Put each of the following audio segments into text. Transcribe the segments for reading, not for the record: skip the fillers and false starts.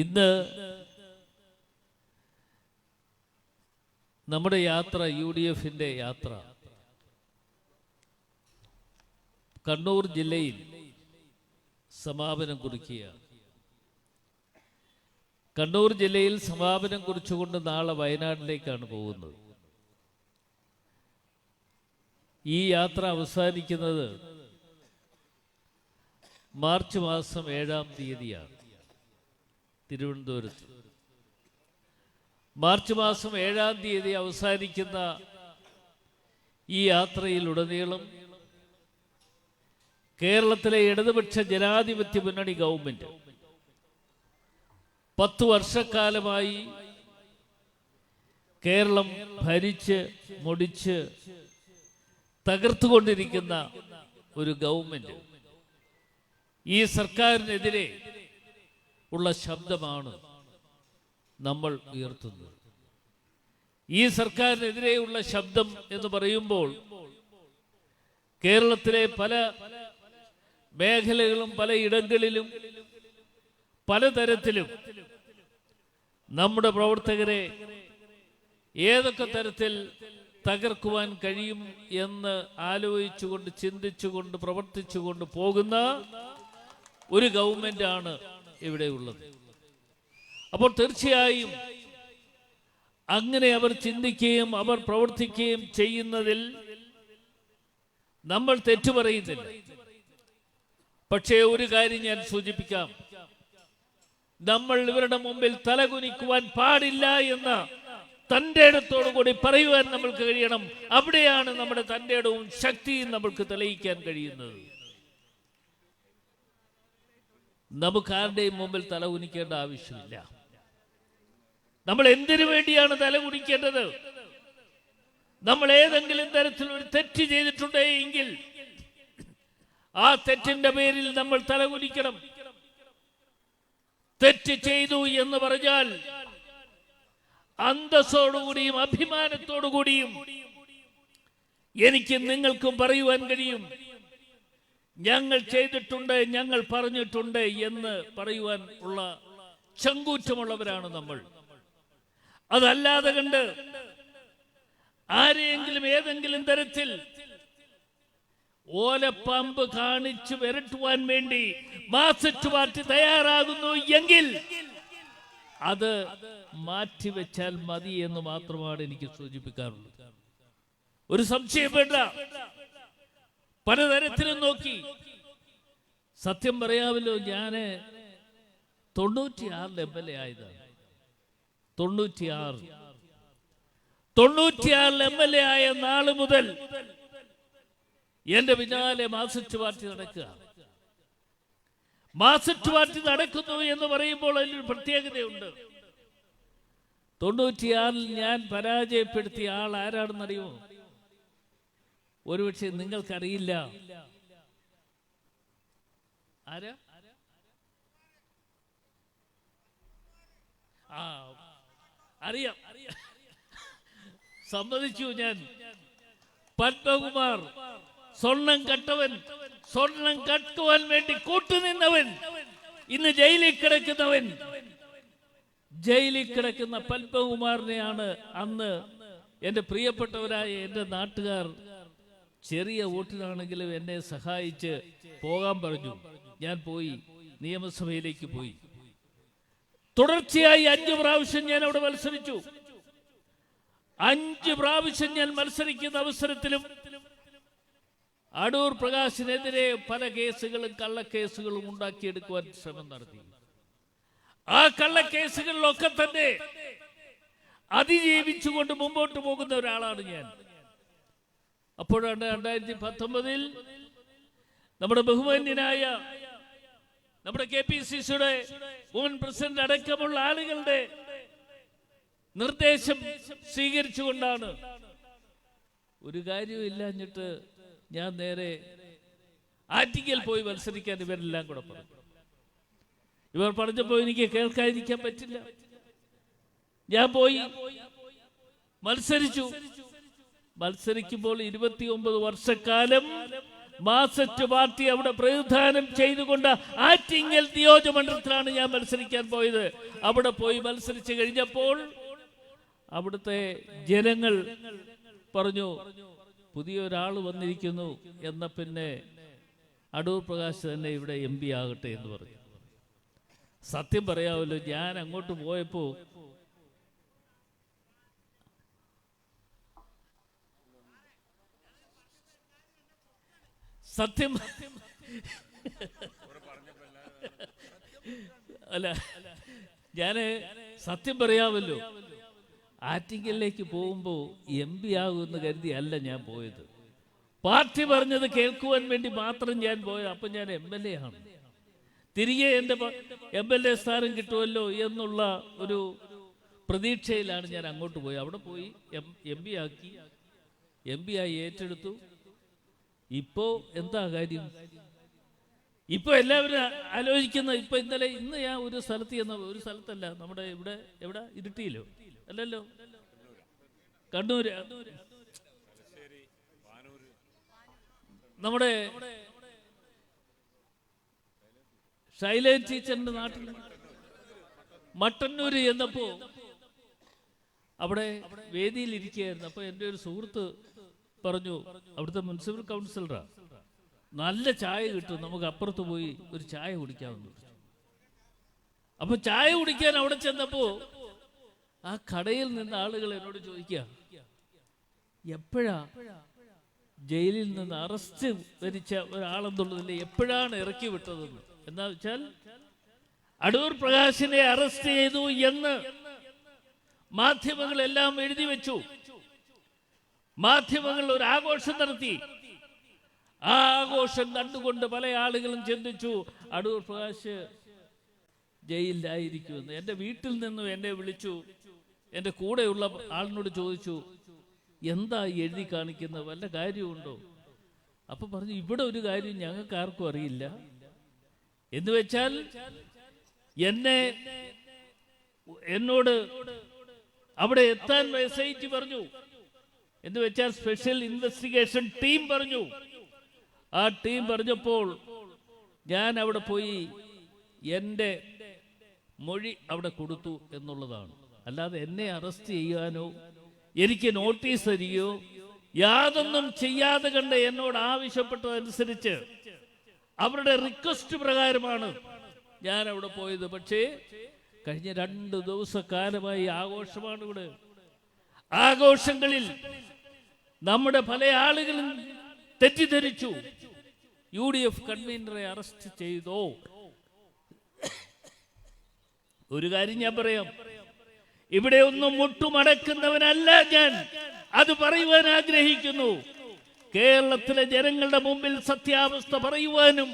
ഇന്ന് നമ്മുടെ യാത്ര UDFന്റെ യാത്ര കണ്ണൂർ ജില്ലയിൽ സമാപനം കുറിക്കുകയാണ്. കണ്ണൂർ ജില്ലയിൽ സമാപനം കുറിച്ചുകൊണ്ട് നാളെ വയനാട്ടിലേക്കാണ് പോകുന്നത്. ഈ യാത്ര അവസാനിക്കുന്നത് മാർച്ച് മാസം 7-ാം തീയതിയാണ് തിരുവനന്തപുരത്ത്. മാർച്ച് മാസം 7-ാം തീയതി അവസാനിക്കുന്ന ഈ യാത്രയിലുടനീളം കേരളത്തിലെ ഇടതുപക്ഷ ജനാധിപത്യ മുന്നണി ഗവൺമെന്റ് 10 വർഷക്കാലമായി കേരളം ഭരിച്ച് മുടിച്ച് തകർത്തുകൊണ്ടിരിക്കുന്ന ഒരു ഗവൺമെന്റ് ഈ സർക്കാരിനെതിരെ ഉള്ള ശബ്ദമാണ് നമ്മൾ ഉയർത്തുന്നത്. ഈ സർക്കാരിനെതിരെയുള്ള ശബ്ദം എന്ന് പറയുമ്പോൾ കേരളത്തിലെ പല മേഖലകളും പല ഇടങ്ങളിലും പലതരത്തിലും നമ്മുടെ പ്രവർത്തകരെ ഏതൊക്കെ തരത്തിൽ തകർക്കുവാൻ കഴിയും എന്ന് ആലോചിച്ചുകൊണ്ട് ചിന്തിച്ചുകൊണ്ട് പ്രവർത്തിച്ചുകൊണ്ട് പോകുന്ന ഒരു ഗവൺമെന്റാണ് ഇവിടെയുള്ളത്. അപ്പോൾ തീർച്ചയായും അങ്ങനെ അവർ ചിന്തിക്കുകയും അവർ പ്രവർത്തിക്കുകയും ചെയ്യുന്നതിൽ നമ്മൾ തെറ്റു പറയുന്നില്ല. പക്ഷേ ഒരു കാര്യം ഞാൻ സൂചിപ്പിക്കാം, നമ്മൾ ഇവരുടെ മുമ്പിൽ തലകുനിക്കുവാൻ പാടില്ല എന്ന തന്റെ ഇടത്തോടു കൂടി പറയുവാൻ നമ്മൾക്ക് കഴിയണം. അവിടെയാണ് നമ്മുടെ തന്റെ ഇടവും ശക്തിയും നമ്മൾക്ക് തെളിയിക്കാൻ കഴിയുന്നത്. നമുക്ക് ആരുടെയും മുമ്പിൽ തലകുനിക്കേണ്ട ആവശ്യമില്ല. നമ്മൾ എന്തിനു വേണ്ടിയാണ് തലകുനിക്കേണ്ടത്? നമ്മൾ ഏതെങ്കിലും തരത്തിൽ ഒരു തെറ്റ് ചെയ്തിട്ടുണ്ടെങ്കിൽ ആ തെറ്റിന്റെ പേരിൽ നമ്മൾ തലകുനിക്കണം. തെറ്റ് ചെയ്തു എന്ന് പറഞ്ഞാൽ അന്തസ്സോടുകൂടിയും അഭിമാനത്തോടുകൂടിയും എനിക്ക് നിങ്ങൾക്കും പറയുവാൻ കഴിയും, ഞങ്ങൾ ചെയ്തിട്ടുണ്ട്, ഞങ്ങൾ പറഞ്ഞിട്ടുണ്ട് എന്ന് പറയുവാൻ ഉള്ള ചങ്കൂറ്റമുള്ളവരാണ് നമ്മൾ. അതല്ലാതെ കണ്ട് ആരെയെങ്കിലും ഏതെങ്കിലും തരത്തിൽ ഓലപ്പാമ്പ് കാണിച്ചു വിരട്ടുവാൻ വേണ്ടി മാർക്സിസ്റ്റ് പാർട്ടി തയ്യാറാകുന്നു എങ്കിൽ അത് മാറ്റിവെച്ചാൽ മതി എന്ന് മാത്രമാണ് എനിക്ക് സൂചിപ്പിക്കാറുള്ളത്. ഒരു സംശയം വേണ്ട. പലതരത്തിലും നോക്കി. സത്യം പറയാമല്ലോ, ഞാന് 96 MLA ആയതാണ്. 96 MLA ആയ നാള് മുതൽ എന്റെ പിന്നാലെ മാർക്സിസ്റ്റ് പാർട്ടി നടക്കുക. മാർക്സിസ്റ്റ് പാർട്ടി നടക്കുന്നു എന്ന് പറയുമ്പോൾ അതിലൊരു പ്രത്യേകതയുണ്ട്. 96 ഞാൻ പരാജയപ്പെടുത്തിയ ആൾ ആരാണെന്നറിയുമോ? ഒരുപക്ഷെ നിങ്ങൾക്കറിയില്ല. ആരാ? അറിയാം, സമ്മതിച്ചു ഞാൻ. പത്മകുമാർ, സ്വർണം കട്ടവൻ, സ്വർണം കട്ടുവാൻ വേണ്ടി കൂട്ടുനിന്നവൻ, ഇന്ന് ജയിലിൽ കിടക്കുന്നവൻ. ജയിലിൽ കിടക്കുന്ന പത്മകുമാറിനെയാണ് അന്ന് എന്റെ പ്രിയപ്പെട്ടവരായ എന്റെ നാട്ടുകാർ ചെറിയ വോട്ടിനാണെങ്കിലും എന്നെ സഹായിച്ച് പോകാൻ പറഞ്ഞു. ഞാൻ പോയി, നിയമസഭയിലേക്ക് പോയി. തുടർച്ചയായി 5 പ്രാവശ്യം ഞാൻ അവിടെ മത്സരിച്ചു. 5 പ്രാവശ്യം ഞാൻ മത്സരിക്കുന്ന അവസരത്തിലും അടൂർ പ്രകാശിനെതിരെ പല കേസുകളും കള്ളക്കേസുകളും ഉണ്ടാക്കിയെടുക്കുവാൻ ശ്രമം നടത്തി. ആ കള്ളക്കേസുകളിലൊക്കെ തന്നെ അതിജീവിച്ചുകൊണ്ട് മുമ്പോട്ട് പോകുന്ന ഒരാളാണ് ഞാൻ. അപ്പോഴാണ് 2019 നമ്മുടെ ബഹുമാന്യനായ നമ്മുടെ KPCCയുടെ മുൻ പ്രസിഡന്റ് അടക്കമുള്ള ആളുകളുടെ നിർദ്ദേശം സ്വീകരിച്ചുകൊണ്ടാണ് ഒരു കാര്യമില്ലാഞ്ഞിട്ട് ഞാൻ നേരെ ആറ്റിങ്ങൽ പോയി മത്സരിക്കാൻ ഇവരെല്ലാം കൂടെ പറഞ്ഞു. ഇവർ പറഞ്ഞപ്പോൾ എനിക്ക് കേൾക്കാതിരിക്കാൻ പറ്റില്ല. ഞാൻ പോയി മത്സരിച്ചു. മത്സരിക്കുമ്പോൾ 29 വർഷക്കാലം മാർക്സിസ്റ്റ് പാർട്ടി അവിടെ പ്രതിനിധാനം ചെയ്തുകൊണ്ട് ആറ്റിങ്ങൽ നിയോജകമണ്ഡലത്തിലാണ് ഞാൻ മത്സരിക്കാൻ പോയത്. അവിടെ പോയി മത്സരിച്ച് കഴിഞ്ഞപ്പോൾ അവിടുത്തെ ജനങ്ങൾ പറഞ്ഞു, പുതിയൊരാൾ വന്നിരിക്കുന്നു, എന്ന പിന്നെ അടൂർ പ്രകാശ് തന്നെ ഇവിടെ MP ആകട്ടെ എന്ന് പറഞ്ഞു. സത്യം പറയാമല്ലോ, ഞാൻ അങ്ങോട്ട് പോയപ്പോ സത്യം അല്ല, ഞാന് സത്യം പറയാമല്ലോ, ആറ്റിങ്ങലിലേക്ക് പോകുമ്പോ MP ആകുമെന്ന് കരുതി അല്ല ഞാൻ പോയത്. പാർട്ടി പറഞ്ഞത് കേൾക്കുവാൻ വേണ്ടി മാത്രം ഞാൻ പോയത്. അപ്പൊ ഞാൻ MLA ആണ്, തിരികെ എൻ്റെ MLA സ്ഥാനം കിട്ടുമല്ലോ എന്നുള്ള ഒരു പ്രതീക്ഷയിലാണ് ഞാൻ അങ്ങോട്ട് പോയി. അവിടെ പോയി MP ആയി ഏറ്റെടുത്തു. ഇപ്പോ എന്താ കാര്യം? ഇപ്പൊ എല്ലാവരും ആലോചിക്കുന്ന, ഇന്ന് ഞാൻ ഒരു സ്ഥലത്തല്ല, നമ്മുടെ ഇവിടെ എവിടെ, ഇരിട്ടിയിലോ അല്ലല്ലോ, കണ്ണൂര്, നമ്മുടെ ശൈലജ ടീച്ചറിന്റെ നാട്ടിൽ മട്ടന്നൂര് എന്നപ്പോ അവിടെ വേദിയിൽ ഇരിക്കുകയായിരുന്നു. അപ്പൊ എൻ്റെ ഒരു സുഹൃത്ത് പറഞ്ഞു, അവിടുത്തെ മുനിസിപ്പൽ കൗൺസിലറാ, നല്ല ചായ കിട്ടും, നമുക്ക് അപ്പുറത്ത് പോയി ഒരു ചായ കുടിക്കാമെന്ന്. അപ്പൊ ചായ കുടിക്കാൻ അവിടെ ചെന്നപ്പോ ആ കടയിൽ നിന്ന് ആളുകൾ എന്നോട് ചോദിക്കുക, എപ്പോഴാ ജയിലിൽ നിന്ന് അറസ്റ്റ് വരിച്ച ഒരാളെന്നുള്ളതിൽ എപ്പോഴാണ് ഇറക്കി വിട്ടതെന്ന്. എന്താ വെച്ചാൽ അടൂർ പ്രകാശിനെ അറസ്റ്റ് ചെയ്തു എന്ന് മാധ്യമങ്ങളെല്ലാം എഴുതി വെച്ചു. മാധ്യമങ്ങൾ ഒരു ആഘോഷം നടത്തി. ആ ആഘോഷം കണ്ടുകൊണ്ട് പല ആളുകളും ചിന്തിച്ചു അടൂർ പ്രകാശ് ജയിലിലായിരിക്കുമെന്ന്. എൻ്റെ വീട്ടിൽ നിന്നും എന്നെ വിളിച്ചു, എൻ്റെ കൂടെയുള്ള ആളിനോട് ചോദിച്ചു, എന്താ എഴുതി കാണിക്കുന്നത്, വല്ല കാര്യമുണ്ടോ? അപ്പൊ പറഞ്ഞു, ഇവിടെ ഒരു കാര്യം ഞങ്ങൾക്ക് ആർക്കും അറിയില്ല. എന്ന് വെച്ചാൽ എന്നോട് അവിടെ എത്താൻ SIT പറഞ്ഞു. എന്ന് വെച്ചാൽ സ്പെഷ്യൽ ഇൻവെസ്റ്റിഗേഷൻ ടീം പറഞ്ഞു. ആ ടീം പറഞ്ഞപ്പോൾ ഞാൻ അവിടെ പോയി എൻ്റെ മൊഴി അവിടെ കൊടുത്തു എന്നുള്ളതാണ്. അല്ലാതെ എന്നെ അറസ്റ്റ് ചെയ്യാനോ എനിക്ക് നോട്ടീസ് തരികയോ യാതൊന്നും ചെയ്യാതെ കണ്ട് എന്നോട് ആവശ്യപ്പെട്ടതനുസരിച്ച് അവരുടെ റിക്വസ്റ്റ് പ്രകാരമാണ് ഞാൻ അവിടെ പോയത്. പക്ഷേ കഴിഞ്ഞ 2 ദിവസക്കാലമായി ആഘോഷമാണ് ഇവിടെ. ആഘോഷങ്ങളിൽ നമ്മുടെ പല ആളുകളും തെറ്റിദ്ധരിച്ചു, UDF കൺവീനറെ അറസ്റ്റ് ചെയ്തോ. ഒരു കാര്യം ഞാൻ പറയാം, ഇവിടെ ഒന്നും മുട്ടുമടക്കുന്നവനല്ല ഞാൻ, അത് പറയുവാൻ ആഗ്രഹിക്കുന്നു. കേരളത്തിലെ ജനങ്ങളുടെ മുമ്പിൽ സത്യാവസ്ഥ പറയുവാനും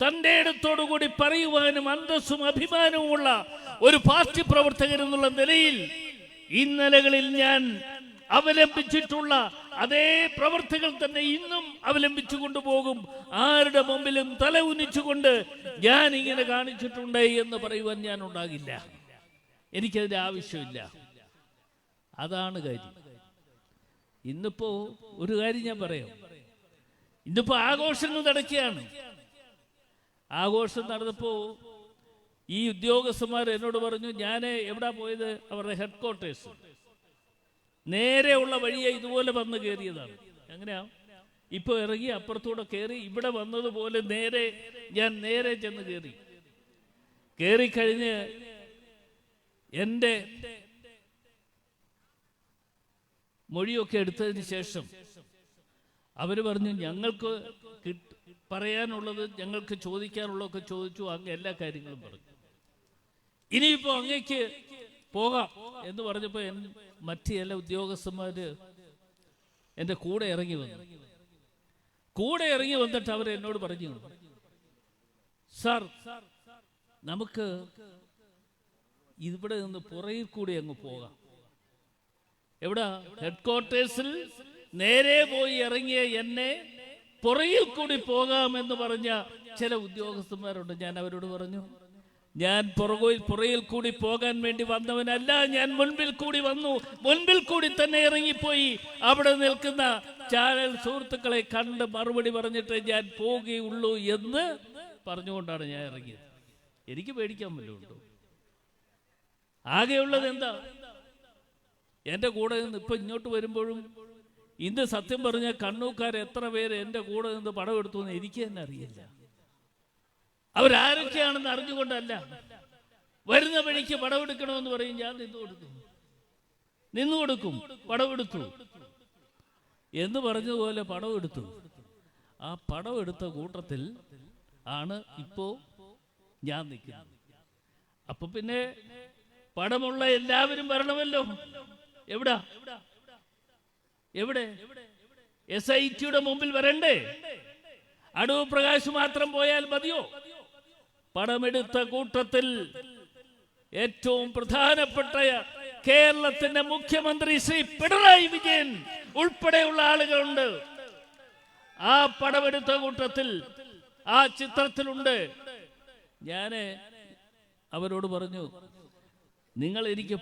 തന്റെ ഇടത്തോടുകൂടി പറയുവാനും അന്തസ്സും അഭിമാനവുമുള്ള ഒരു പാർട്ടി പ്രവർത്തകൻ എന്നുള്ള നിലയിൽ ഇന്നലകളിൽ ഞാൻ അവലംബിച്ചിട്ടുള്ള അതേ പ്രവർത്തകർ തന്നെ ഇന്നും അവലംബിച്ചു കൊണ്ടുപോകും. ആരുടെ മുമ്പിലും തല ഉന്നിച്ചുകൊണ്ട് ഞാൻ ഇങ്ങനെ കാണിച്ചിട്ടുണ്ട് എന്ന് പറയുവാൻ ഞാൻ ഉണ്ടാകില്ല. എനിക്കതിന്റെ ആവശ്യമില്ല. അതാണ് കാര്യം. ഇന്നിപ്പോ ഒരു കാര്യം ഞാൻ പറയാം, ഇന്നിപ്പോ ആഘോഷങ്ങൾ നടക്കുകയാണ്. ആഘോഷം നടന്നപ്പോ ഈ ഉദ്യോഗസ്ഥന്മാർ എന്നോട് പറഞ്ഞു, ഞാൻ എവിടാ പോയത്, അവരുടെ ഹെഡ്ക്വാർട്ടേഴ്സ്, നേരെ ഉള്ള വഴിയെ ഇതുപോലെ വന്ന് കയറിയതാണ്. എങ്ങനെയാ ഇപ്പൊ ഇറങ്ങി അപ്പുറത്തൂടെ കയറി ഇവിടെ വന്നതുപോലെ ഞാൻ നേരെ ചെന്ന് കയറിക്കഴിഞ്ഞ് എൻ്റെ മൊഴിയൊക്കെ എടുത്തതിന് ശേഷം അവര് പറഞ്ഞു, ഞങ്ങൾക്ക് പറയാനുള്ളത്, ഞങ്ങൾക്ക് ചോദിക്കാനുള്ളതൊക്കെ ചോദിച്ചു, അങ്ങ് എല്ലാ കാര്യങ്ങളും പറഞ്ഞു. ഇനിയിപ്പോ അങ്ങേക്ക് പോകാം എന്ന് പറഞ്ഞപ്പോ മറ്റു എല്ലാ ഉദ്യോഗസ്ഥന്മാര് എൻ്റെ കൂടെ ഇറങ്ങി വന്നിട്ട് അവർ എന്നോട് പറഞ്ഞു, സാർ നമുക്ക് ഇവിടെ നിന്ന് പുറകിൽ കൂടി അങ്ങ് പോകാം. എവിടെ? ഹെഡ്ക്വാർട്ടേഴ്സിൽ നേരെ പോയി ഇറങ്ങിയ എന്നെ പുറകിൽ കൂടി പോകാമെന്ന് പറഞ്ഞ ചില ഉദ്യോഗസ്ഥന്മാരുണ്ട്. ഞാൻ അവരോട് പറഞ്ഞു, ഞാൻ പുറകിൽ കൂടി പോകാൻ വേണ്ടി വന്നവനല്ല, ഞാൻ മുൻപിൽ കൂടി വന്നു. മുൻപിൽ കൂടി തന്നെ ഇറങ്ങിപ്പോയി അവിടെ നിൽക്കുന്ന ചാനൽ സുഹൃത്തുക്കളെ കണ്ട് മറുപടി പറഞ്ഞിട്ട് ഞാൻ പോകുകയുള്ളൂ എന്ന് പറഞ്ഞുകൊണ്ടാണ് ഞാൻ ഇറങ്ങിയത്. എനിക്ക് പേടിക്കാൻ വല്ലതുണ്ടോ? ആകെയുള്ളത് എന്താ? എൻ്റെ കൂടെ നിന്ന് ഇപ്പം ഇങ്ങോട്ട് വരുമ്പോഴും ഇന്ന് സത്യം പറഞ്ഞ കണ്ണൂക്കാർ എത്ര പേര് എൻ്റെ കൂടെ നിന്ന് പടം എടുത്തു എന്ന് എനിക്ക് തന്നെ അറിയില്ല. അവരാരൊക്കെയാണെന്ന് അറിഞ്ഞുകൊണ്ടല്ല. വരുന്ന വഴിക്ക് പടമെടുക്കണമെന്ന് പറയും, ഞാൻ നിന്നു കൊടുക്കും. പടമെടുത്തു എന്ന് പറഞ്ഞതുപോലെ പടമെടുത്തു. ആ പടമെടുത്ത കൂട്ടത്തിൽ ആണ് ഇപ്പോ ഞാൻ നിൽക്കുന്നത്. അപ്പൊ പിന്നെ പടമുള്ള എല്ലാവരും വരണമല്ലോ. എവിടെ SITയുടെ മുമ്പിൽ വരണ്ടേ? അടൂർ പ്രകാശ് മാത്രം പോയാൽ മതിയോ? പടമെടുത്ത കൂട്ടത്തിൽ ഏറ്റവും പ്രധാനപ്പെട്ട കേരളത്തിന്റെ മുഖ്യമന്ത്രി ശ്രീ പിണറായി വിജയൻ ഉൾപ്പെടെയുള്ള ആളുകളുണ്ട്. ആ പടമെടുത്ത കൂട്ടത്തിൽ ആ ചിത്രത്തിലുണ്ട്. ഞാന് അവരോട് പറഞ്ഞു, നിങ്ങൾ എനിക്ക്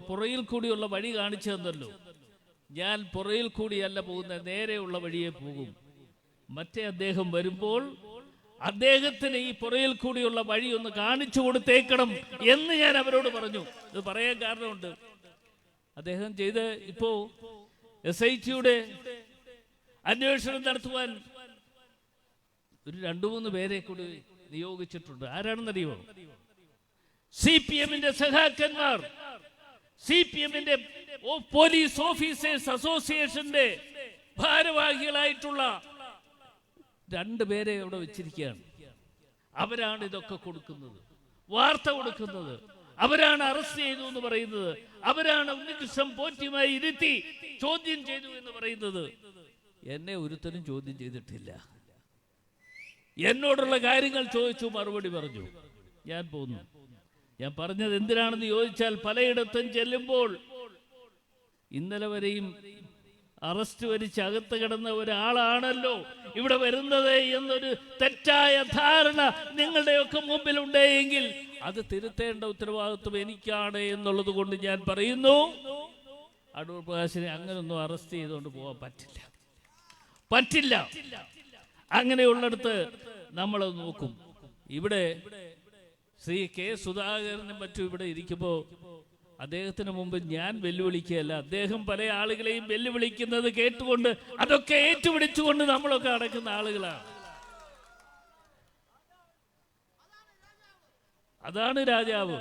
പുറയിൽ കൂടിയുള്ള വഴി കാണിച്ചു തന്നല്ലോ. ഞാൻ പുറയിൽ കൂടിയല്ല പോകുന്ന, നേരെയുള്ള വഴിയെ പോകും. മറ്റേ അദ്ദേഹം വരുമ്പോൾ അദ്ദേഹത്തിന് ഈ പുറയിൽ കൂടിയുള്ള വഴി ഒന്ന് കാണിച്ചു കൊടുത്തേക്കണം എന്ന് ഞാൻ അവരോട് പറഞ്ഞു. ഇത് പറയാൻ കാരണമുണ്ട്. അദ്ദേഹം ചെയ്ത് ഇപ്പോ SITയുടെ അന്വേഷണം നടത്തുവാൻ ഒരു 2-3 പേരെ കൂടി നിയോഗിച്ചിട്ടുണ്ട്. ആരാണെന്നറിയോ? CPMന്റെ സഖാക്കന്മാർ, CPMന്റെ പോലീസ് ഓഫീസേഴ്സ് അസോസിയേഷന്റെ ഭാരവാഹികളായിട്ടുള്ള 2 പേരെ അവിടെ വെച്ചിരിക്കുകയാണ്. അവരാണ് ഇതൊക്കെ കൊടുക്കുന്നത്, വാർത്ത കൊടുക്കുന്നത്. അവരാണ് അറസ്റ്റ് ചെയ്തു എന്ന് പറയുന്നത്. അവരാണ് ഉണ്ണികൃഷ്ണൻ പോറ്റിയുമായി ഇരുത്തി ചോദ്യം ചെയ്തു എന്ന് പറയുന്നത്. എന്നെ ഒരുത്തരും ചോദ്യം ചെയ്തിട്ടില്ല. എന്നോടുള്ള കാര്യങ്ങൾ ചോദിച്ചു, മറുപടി പറഞ്ഞു. ഞാൻ പോന്നു. ഞാൻ പറഞ്ഞത് എന്തിനാണെന്ന് ചോദിച്ചാൽ, പലയിടത്തും ചെല്ലുമ്പോൾ ഇന്നലെ വരെയും അറസ്റ്റ് വരിച്ച് അകത്ത് കിടന്ന ഒരാളാണല്ലോ ഇവിടെ വരുന്നത് എന്നൊരു തെറ്റായ ധാരണ നിങ്ങളുടെയൊക്കെ മുമ്പിലുണ്ടെങ്കിൽ അത് തിരുത്തേണ്ട ഉത്തരവാദിത്വം എനിക്കാണ് എന്നുള്ളത് കൊണ്ട് ഞാൻ പറയുന്നു, അടൂർ പ്രകാശിനെ അങ്ങനൊന്നും അറസ്റ്റ് ചെയ്തുകൊണ്ട് പോകാൻ പറ്റില്ല. അങ്ങനെയുള്ളിടത്ത് നമ്മൾ നോക്കും. ഇവിടെ ശ്രീ K. സുധാകരനും മറ്റും ഇവിടെ ഇരിക്കുമ്പോൾ അദ്ദേഹത്തിന് മുമ്പ് ഞാൻ വെല്ലുവിളിക്കുകയല്ല, അദ്ദേഹം പല ആളുകളെയും വെല്ലുവിളിക്കുന്നത് കേട്ടുകൊണ്ട് അതൊക്കെ ഏറ്റുപിടിച്ചുകൊണ്ട് നമ്മളൊക്കെ അടക്കുന്ന ആളുകളാണ്. അതാണ് രാജാവ്.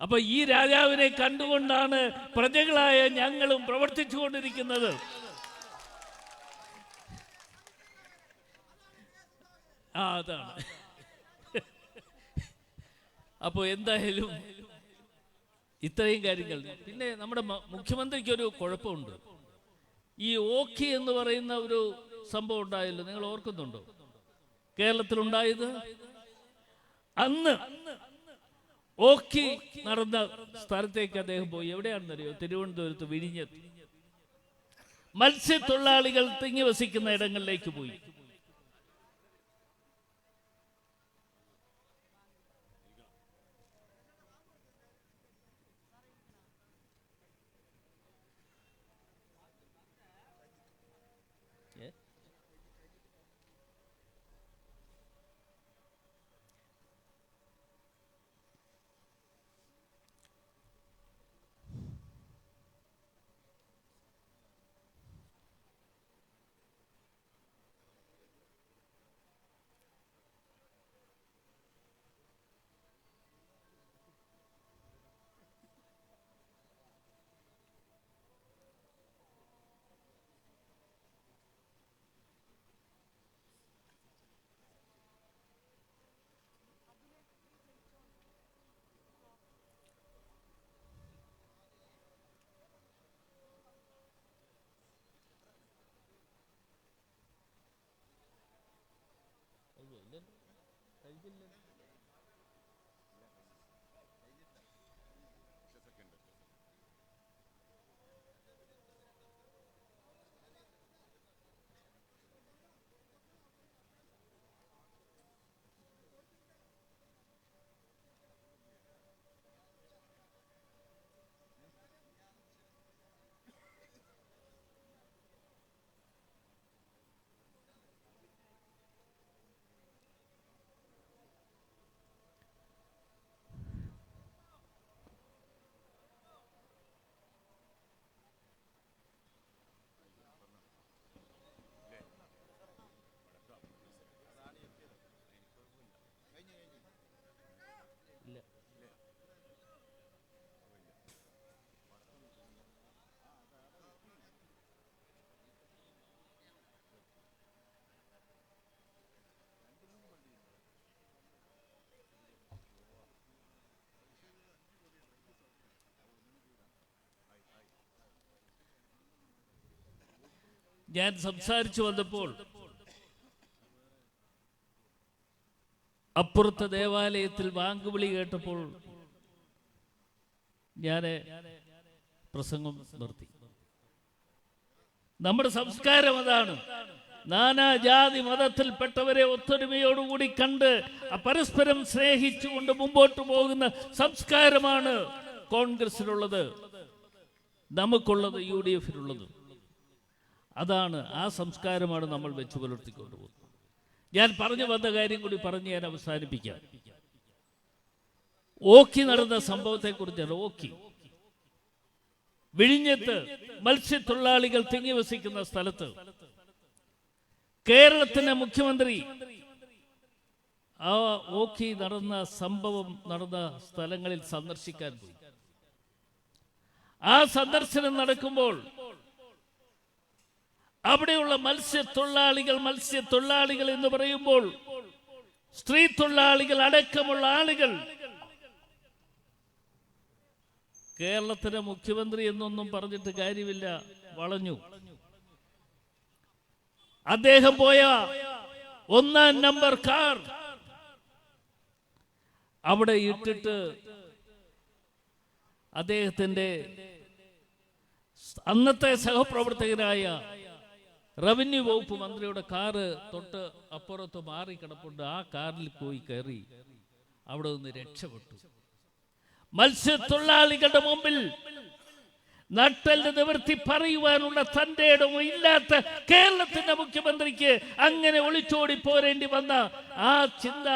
അപ്പൊ ഈ രാജാവിനെ കണ്ടുകൊണ്ടാണ് പ്രജകളായ ഞങ്ങളും പ്രവർത്തിച്ചു കൊണ്ടിരിക്കുന്നത്. അതാണ്. അപ്പോൾ എന്തായാലും ഇത്രയും കാര്യങ്ങൾ. പിന്നെ നമ്മുടെ മുഖ്യമന്ത്രിക്ക് ഒരു കുഴപ്പമുണ്ട്. ഈ ഓഖി എന്ന് പറയുന്ന ഒരു സംഭവം ഉണ്ടായല്ലോ, നിങ്ങൾ ഓർക്കുന്നുണ്ടോ? കേരളത്തിലുണ്ടായത് അന്ന് ഓഖി നടന്ന സ്ഥലത്തേക്ക് അദ്ദേഹം പോയി. എവിടെയാണെന്നറിയോ? തിരുവനന്തപുരത്ത് വിഴിഞ്ഞത്ത് മത്സ്യത്തൊഴിലാളികൾ തിങ്ങി വസിക്കുന്ന ഇടങ്ങളിലേക്ക് പോയി. ഞാൻ സംസാരിച്ചു വന്നപ്പോൾ അപ്പുറത്തെ ദേവാലയത്തിൽ വാങ്കുവിളി കേട്ടപ്പോൾ ഞാൻ പ്രസംഗം നിർത്തി. നമ്മുടെ സംസ്കാരം അതാണ്. നാനാജാതി മതത്തിൽപ്പെട്ടവരെ ഒത്തൊരുമയോടുകൂടി കണ്ട് പരസ്പരം സ്നേഹിച്ചുകൊണ്ട് മുമ്പോട്ട് പോകുന്ന സംസ്കാരമാണ് കോൺഗ്രസിനുള്ളത്, നമുക്കുള്ളത്, UDF-നുള്ളത്. അതാണ്, ആ സംസ്കാരമാണ് നമ്മൾ വെച്ച് പുലർത്തിക്കൊണ്ടുപോകുന്നത്. ഞാൻ പറഞ്ഞു വന്ന കാര്യം കൂടി പറഞ്ഞ് ഞാൻ അവസാനിപ്പിക്കാം. ഓക്കി നടന്ന സംഭവത്തെക്കുറിച്ചാണ്. ഓക്കി വിഴിഞ്ഞത്ത് മത്സ്യത്തൊഴിലാളികൾ തിങ്ങി വസിക്കുന്ന സ്ഥലത്ത് കേരളത്തിന്റെ മുഖ്യമന്ത്രി ആ ഓക്കി നടന്ന സംഭവം നടന്ന സ്ഥലങ്ങളിൽ സന്ദർശിക്കാൻ പോയി. ആ സന്ദർശനം നടക്കുമ്പോൾ അവിടെയുള്ള മത്സ്യത്തൊഴിലാളികൾ എന്ന് പറയുമ്പോൾ സ്ത്രീ തൊഴിലാളികൾ അടക്കമുള്ള ആളുകൾ കേരളത്തിലെ മുഖ്യമന്ത്രി എന്നൊന്നും പറഞ്ഞിട്ട് കാര്യമില്ല, വളഞ്ഞു. അദ്ദേഹം പോയ 1-ാം നമ്പർ കാർ അവിടെ ഇട്ടിട്ട് അദ്ദേഹത്തിന്റെ അന്നത്തെ സഹപ്രവർത്തകനായ റവന്യൂ വകുപ്പ് മന്ത്രിയുടെ കാറ് തൊട്ട് അപ്പുറത്ത് മാറി കിടപ്പുണ്ട്. ആ കാറിൽ പോയി കയറി അവിടെ നിന്ന് രക്ഷപ്പെട്ടു. മത്സ്യത്തൊഴിലാളികളുടെ മുമ്പിൽ നട്ടല് നിവർത്തി പറയുവാനുള്ള തന്റെ ഇടമോ ഇല്ലാത്ത കേരളത്തിന്റെ മുഖ്യമന്ത്രിക്ക് അങ്ങനെ ഒളിച്ചോടി പോരേണ്ടി വന്ന ആ ചിന്ത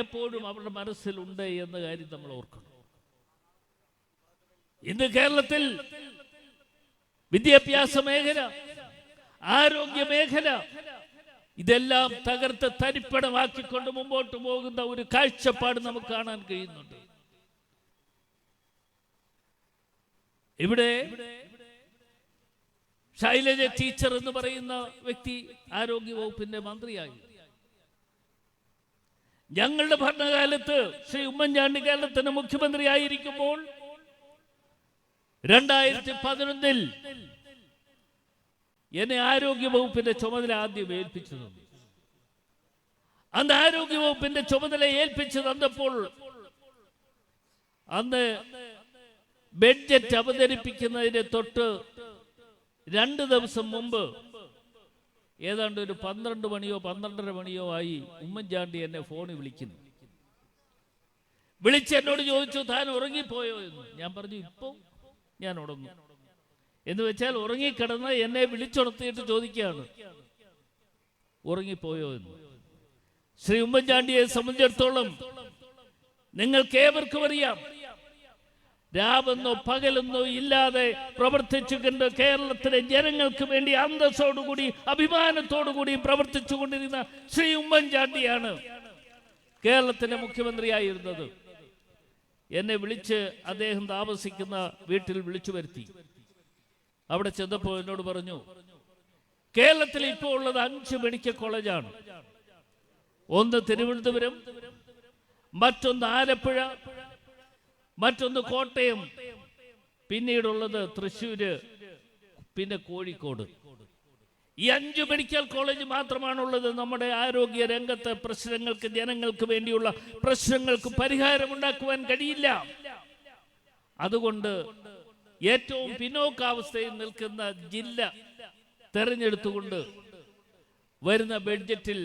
എപ്പോഴും അവരുടെ മനസ്സിലുണ്ട് എന്ന കാര്യം നമ്മൾ ഓർക്കണം. ഇന്ന് കേരളത്തിൽ വിദ്യാഭ്യാസ മേഖല, ആരോഗ്യ മേഖല ഇതെല്ലാം തകർത്ത് തരിപ്പണമാക്കിക്കൊണ്ട് മുമ്പോട്ട് പോകുന്ന ഒരു കാഴ്ചപ്പാട് നമുക്ക് കാണാൻ കഴിയുന്നുണ്ട്. ഇവിടെ ശൈലജ ടീച്ചർ എന്ന് പറയുന്ന വ്യക്തി ആരോഗ്യ വകുപ്പിന്റെ മന്ത്രിയായി. ഞങ്ങളുടെ ഭരണകാലത്ത് ശ്രീ ഉമ്മൻചാണ്ടി കേരളത്തിന്റെ മുഖ്യമന്ത്രി ആയിരിക്കുമ്പോൾ 2011 എന്നെ ആരോഗ്യ വകുപ്പിന്റെ ചുമതല ആദ്യം ഏൽപ്പിച്ചു തന്നു. അന്ന് ആരോഗ്യ വകുപ്പിന്റെ ചുമതല ഏൽപ്പിച്ചു തന്നപ്പോൾ അന്ന് ബഡ്ജറ്റ് അവതരിപ്പിക്കുന്നതിന് തൊട്ട് 2 ദിവസം മുമ്പ് ഏതാണ്ട് ഒരു 12 മണിയോ 12:30 മണിയോ ആയി ഉമ്മൻചാണ്ടി എന്നെ ഫോണിൽ വിളിക്കുന്നു. വിളിച്ച് എന്നോട് ചോദിച്ചു, താൻ ഉറങ്ങിപ്പോയോ എന്ന്. ഞാൻ പറഞ്ഞു, ഇപ്പൊ ഞാൻ ഉറങ്ങും എന്ന് വെച്ചാൽ ഉറങ്ങിക്കിടന്ന് എന്നെ വിളിച്ചുണർത്തിയിട്ട് ചോദിക്കുകയാണ്, ഉറങ്ങിപ്പോയോ എന്ന്. ശ്രീ ഉമ്മൻചാണ്ടിയെ സംബന്ധിച്ചിടത്തോളം നിങ്ങൾക്ക് ഏവർക്കും അറിയാം, രാവെന്നോ പകലെന്നോ ഇല്ലാതെ പ്രവർത്തിച്ചുകൊണ്ട് കേരളത്തിലെ ജനങ്ങൾക്ക് വേണ്ടി അന്തസ്സോടുകൂടി അഭിമാനത്തോടുകൂടി പ്രവർത്തിച്ചുകൊണ്ടിരുന്ന ശ്രീ ഉമ്മൻചാണ്ടിയാണ് കേരളത്തിന്റെ മുഖ്യമന്ത്രിയായിരുന്നത്. എന്നെ വിളിച്ച് അദ്ദേഹം താമസിക്കുന്ന വീട്ടിൽ വിളിച്ചു വരുത്തി. അവിടെ ചെന്നപ്പോൾ എന്നോട് പറഞ്ഞു, കേരളത്തിൽ ഇപ്പോൾ ഉള്ളത് 5 മെഡിക്കൽ കോളേജാണ്. ഒന്ന് തിരുവനന്തപുരം, മറ്റൊന്ന് ആലപ്പുഴ, മറ്റൊന്ന് കോട്ടയം, പിന്നീടുള്ളത് തൃശ്ശൂര്, പിന്നെ കോഴിക്കോട്. ഈ 5 മെഡിക്കൽ കോളേജ് മാത്രമാണുള്ളത്. നമ്മുടെ ആരോഗ്യ രംഗത്തെ പ്രശ്നങ്ങൾക്ക്, ജനങ്ങൾക്ക് വേണ്ടിയുള്ള പ്രശ്നങ്ങൾക്ക് പരിഹാരമുണ്ടാക്കുവാൻ കഴിയില്ല. അതുകൊണ്ട് ഏറ്റവും പിന്നോക്കാവസ്ഥയിൽ നിൽക്കുന്ന ജില്ല തെരഞ്ഞെടുത്തുകൊണ്ട് വരുന്ന ബഡ്ജറ്റിൽ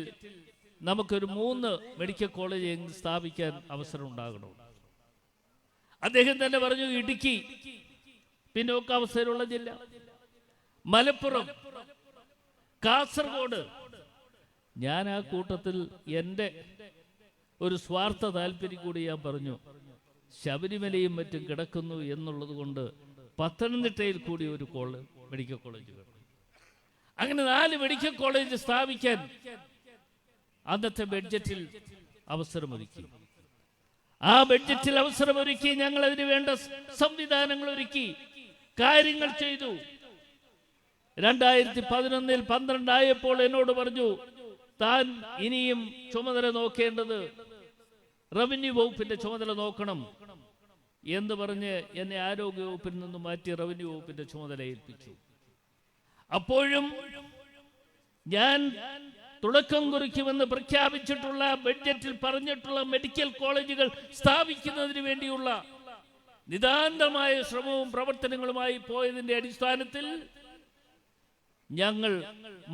നമുക്കൊരു 3 മെഡിക്കൽ കോളേജ് സ്ഥാപിക്കാൻ അവസരം ഉണ്ടാകണം. അദ്ദേഹം തന്നെ പറഞ്ഞു, ഇടുക്കി പിന്നോക്കാവസ്ഥയിലുള്ള ജില്ല, മലപ്പുറം, കാസർഗോഡ്. ഞാൻ ആ കൂട്ടത്തിൽ എൻ്റെ ഒരു സ്വാർത്ഥ താല്പര്യം കൂടി ഞാൻ പറഞ്ഞു, ശബരിമലയും മറ്റും കിടക്കുന്നു എന്നുള്ളത് കൊണ്ട് പത്തനംതിട്ടയിൽ കൂടി ഒരു മെഡിക്കൽ കോളേജ് വേണം. അങ്ങനെ 4 മെഡിക്കൽ കോളേജ് സ്ഥാപിക്കാൻ അന്നത്തെ ബഡ്ജറ്റിൽ അവസരമൊരുക്കി. ആ ബഡ്ജറ്റിൽ അവസരമൊരുക്കി, ഞങ്ങൾ അതിന് വേണ്ട സംവിധാനങ്ങൾ ഒരുക്കി, കാര്യങ്ങൾ ചെയ്തു. 2011 12 ആയപ്പോൾ എന്നോട് പറഞ്ഞു, താൻ ഇനിയും ചുമതല നോക്കേണ്ടത് റവന്യൂ വകുപ്പിന്റെ ചുമതല നോക്കണം എന്ന് പറഞ്ഞ് എന്നെ ആരോഗ്യ വകുപ്പിൽ നിന്ന് മാറ്റി റവന്യൂ വകുപ്പിന്റെ ചുമതല ഏൽപ്പിച്ചു. അപ്പോഴും ഞാൻ തുടക്കം കുറിക്കുമെന്ന് പ്രഖ്യാപിച്ചിട്ടുള്ള ബഡ്ജറ്റിൽ പറഞ്ഞിട്ടുള്ള മെഡിക്കൽ കോളേജുകൾ സ്ഥാപിക്കുന്നതിന് വേണ്ടിയുള്ള നിതാന്തമായ ശ്രമവും പ്രവർത്തനങ്ങളുമായി പോയതിന്റെ അടിസ്ഥാനത്തിൽ ഞങ്ങൾ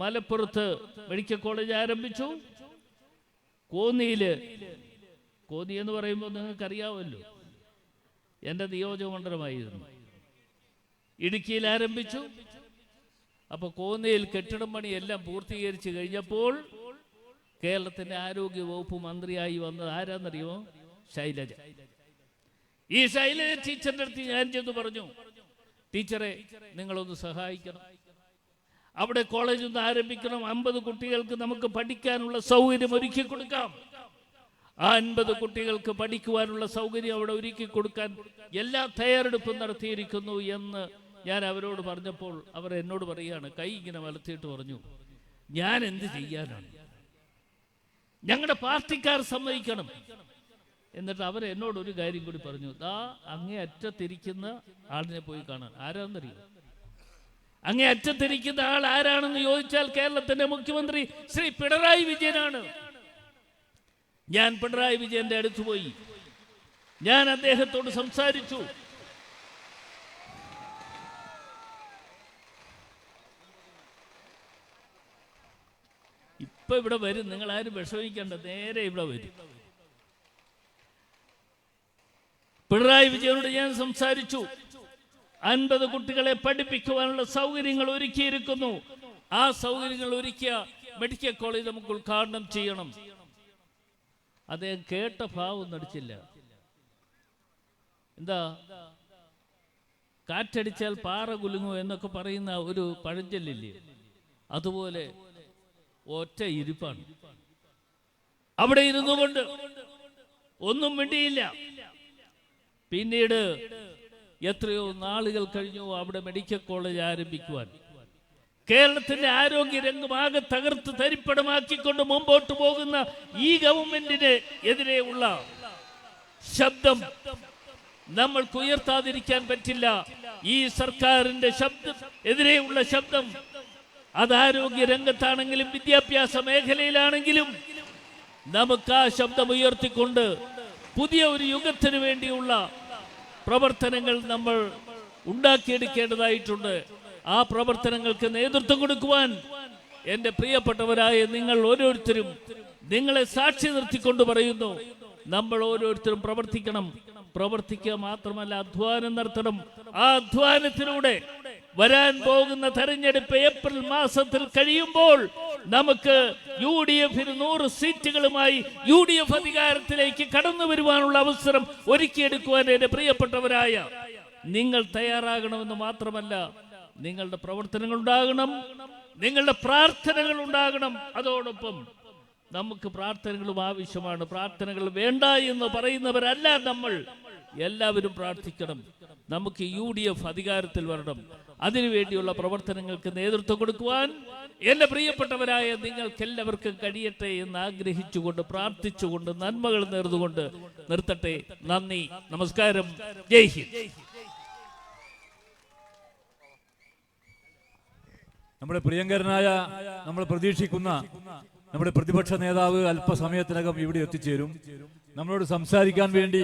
മലപ്പുറത്ത് മെഡിക്കൽ കോളേജ് ആരംഭിച്ചു. കോന്നി എന്ന് പറയുമ്പോൾ നിങ്ങൾക്കറിയാമല്ലോ, എൻ്റെ നിയോജകമണ്ഡലമായിരുന്നു. ഇടുക്കിയിൽ ആരംഭിച്ചു. അപ്പോൾ കോന്നിയിൽ കെട്ടിടം പണി എല്ലാം പൂർത്തീകരിച്ചു കഴിഞ്ഞപ്പോൾ കേരളത്തിൻ്റെ ആരോഗ്യ വകുപ്പ് മന്ത്രിയായി വന്നത് ആരാന്നറിയുമോ? ശൈലജ. ഈ ശൈലജ ടീച്ചറിൻ്റെ അടുത്ത് ഞാൻ ചെന്ന് പറഞ്ഞു, ടീച്ചറെ നിങ്ങളൊന്ന് സഹായിക്കണം, അവിടെ കോളേജ് ഒന്ന് ആരംഭിക്കണം, 50 കുട്ടികൾക്ക് നമുക്ക് പഠിക്കാനുള്ള സൗകര്യം ഒരുക്കി കൊടുക്കാം. ആ 50 കുട്ടികൾക്ക് പഠിക്കുവാനുള്ള സൗകര്യം അവിടെ ഒരുക്കി കൊടുക്കാൻ എല്ലാ തയ്യാറെടുപ്പും നടത്തിയിരിക്കുന്നു എന്ന് ഞാൻ അവരോട് പറഞ്ഞപ്പോൾ അവർ എന്നോട് പറയുകയാണ്, കൈ ഇങ്ങനെ വലത്തിയിട്ട് പറഞ്ഞു, ഞാൻ എന്ത് ചെയ്യാനാണ്, ഞങ്ങളുടെ പാർട്ടിക്കാർ സമ്മതിക്കണം. എന്നിട്ട് അവർ എന്നോട് ഒരു കാര്യം കൂടി പറഞ്ഞു, അങ്ങേ അറ്റത്തിരിക്കുന്ന ആളിനെ പോയി കാണാൻ. ആരാന്നറിയോ? അങ്ങേ അറ്റത്തിരിക്കുന്ന ആൾ ആരാണെന്ന് ചോദിച്ചാൽ കേരളത്തിന്റെ മുഖ്യമന്ത്രി ശ്രീ പിണറായി വിജയനാണ്. ഞാൻ പിണറായി വിജയന്റെ അടുത്ത് പോയി, ഞാൻ അദ്ദേഹത്തോട് സംസാരിച്ചു. ഇപ്പൊ ഇവിടെ വരും, നിങ്ങൾ ആരും വിഷമിക്കേണ്ട, നേരെ ഇവിടെ വരും. പിണറായി വിജയനോട് ഞാൻ സംസാരിച്ചു. 50 കുട്ടികളെ പഠിപ്പിക്കുവാനുള്ള സൗകര്യങ്ങൾ ഒരുക്കിയിരിക്കുന്നു. ആ സൗകര്യങ്ങൾ ഒരുക്കിയ മെഡിക്കൽ കോളേജ് നമുക്ക് ഉദ്ഘാടനം ചെയ്യണം. അദ്ദേഹം കേട്ട ഭാവം നടിച്ചില്ല. എന്താ, കാറ്റടിച്ചാൽ പാറ കുലുങ്ങും എന്നൊക്കെ പറയുന്ന ഒരു പഴഞ്ചൊല്ലില്ലേ, അതുപോലെ ഒറ്റ ഇരിപ്പാണ്. അവിടെ ഇരുന്നു കൊണ്ട് ഒന്നും മിണ്ടിയില്ല. പിന്നീട് എത്രയോ നാളുകൾ കഴിഞ്ഞു അവിടെ മെഡിക്കൽ കോളേജ് ആരംഭിക്കുവാൻ. കേരളത്തിന്റെ ആരോഗ്യ രംഗമാകെ തകർത്ത് തരിപ്പണമാക്കിക്കൊണ്ട് മുമ്പോട്ട് പോകുന്ന ഈ ഗവൺമെന്റിന് എതിരെയുള്ള ശബ്ദം നമ്മൾക്ക് ഉയർത്താതിരിക്കാൻ പറ്റില്ല. ഈ സർക്കാരിന്റെ എതിരെയുള്ള ശബ്ദം അത് ആരോഗ്യ രംഗത്താണെങ്കിലും വിദ്യാഭ്യാസ മേഖലയിലാണെങ്കിലും നമുക്ക് ആ ശബ്ദം ഉയർത്തിക്കൊണ്ട് പുതിയ ഒരു യുഗത്തിന് വേണ്ടിയുള്ള പ്രവർത്തനങ്ങൾ നമ്മൾ ഉണ്ടാക്കിയെടുക്കേണ്ടതായിട്ടുണ്ട്. ആ പ്രവർത്തനങ്ങൾക്ക് നേതൃത്വം കൊടുക്കുവാൻ എൻ്റെ പ്രിയപ്പെട്ടവരായ നിങ്ങൾ ഓരോരുത്തരും നിങ്ങളെ സാക്ഷി നിർത്തിക്കൊണ്ട് പറയുന്നു, നമ്മൾ ഓരോരുത്തരും പ്രവർത്തിക്കണം. പ്രവർത്തിക്കുക മാത്രമല്ല, അധ്വാനം നടത്തണം. ആ അധ്വാനത്തിലൂടെ വരാൻ പോകുന്ന തെരഞ്ഞെടുപ്പ് ഏപ്രിൽ മാസത്തിൽ കഴിയുമ്പോൾ നമുക്ക് UDF-ന് 100 സീറ്റുകളുമായി UDF അധികാരത്തിലേക്ക് കടന്നു വരുവാനുള്ള അവസരം ഒരുക്കിയെടുക്കുവാൻ എൻ്റെ പ്രിയപ്പെട്ടവരായ നിങ്ങൾ തയ്യാറാകണമെന്ന് മാത്രമല്ല, നിങ്ങളുടെ പ്രവർത്തനങ്ങൾ ഉണ്ടാകണം, നിങ്ങളുടെ പ്രാർത്ഥനകൾ ഉണ്ടാകണം. അതോടൊപ്പം നമുക്ക് പ്രാർത്ഥനകളും ആവശ്യമാണ്. പ്രാർത്ഥനകൾ വേണ്ട എന്ന് പറയുന്നവരല്ല നമ്മൾ. എല്ലാവരും പ്രാർത്ഥിക്കണം. നമുക്ക് UDF അധികാരത്തിൽ വരണം. അതിനുവേണ്ടിയുള്ള പ്രവർത്തനങ്ങൾക്ക് നേതൃത്വം കൊടുക്കുവാൻ എൻ്റെ പ്രിയപ്പെട്ടവരായ നിങ്ങൾക്കെല്ലാവർക്കും കഴിയട്ടെ എന്ന് ആഗ്രഹിച്ചുകൊണ്ട് പ്രാർത്ഥിച്ചുകൊണ്ട് നന്മകൾ നേർന്നുകൊണ്ട് നിർത്തട്ടെ. നന്ദി, നമസ്കാരം, ജയ് ഹിന്ദ്. നമ്മുടെ പ്രിയങ്കരനായ, നമ്മൾ പ്രതീക്ഷിക്കുന്ന നമ്മുടെ പ്രതിപക്ഷ നേതാവ് അല്പസമയത്തിനകം ഇവിടെ എത്തിച്ചേരും. നമ്മളോട് സംസാരിക്കാൻ വേണ്ടി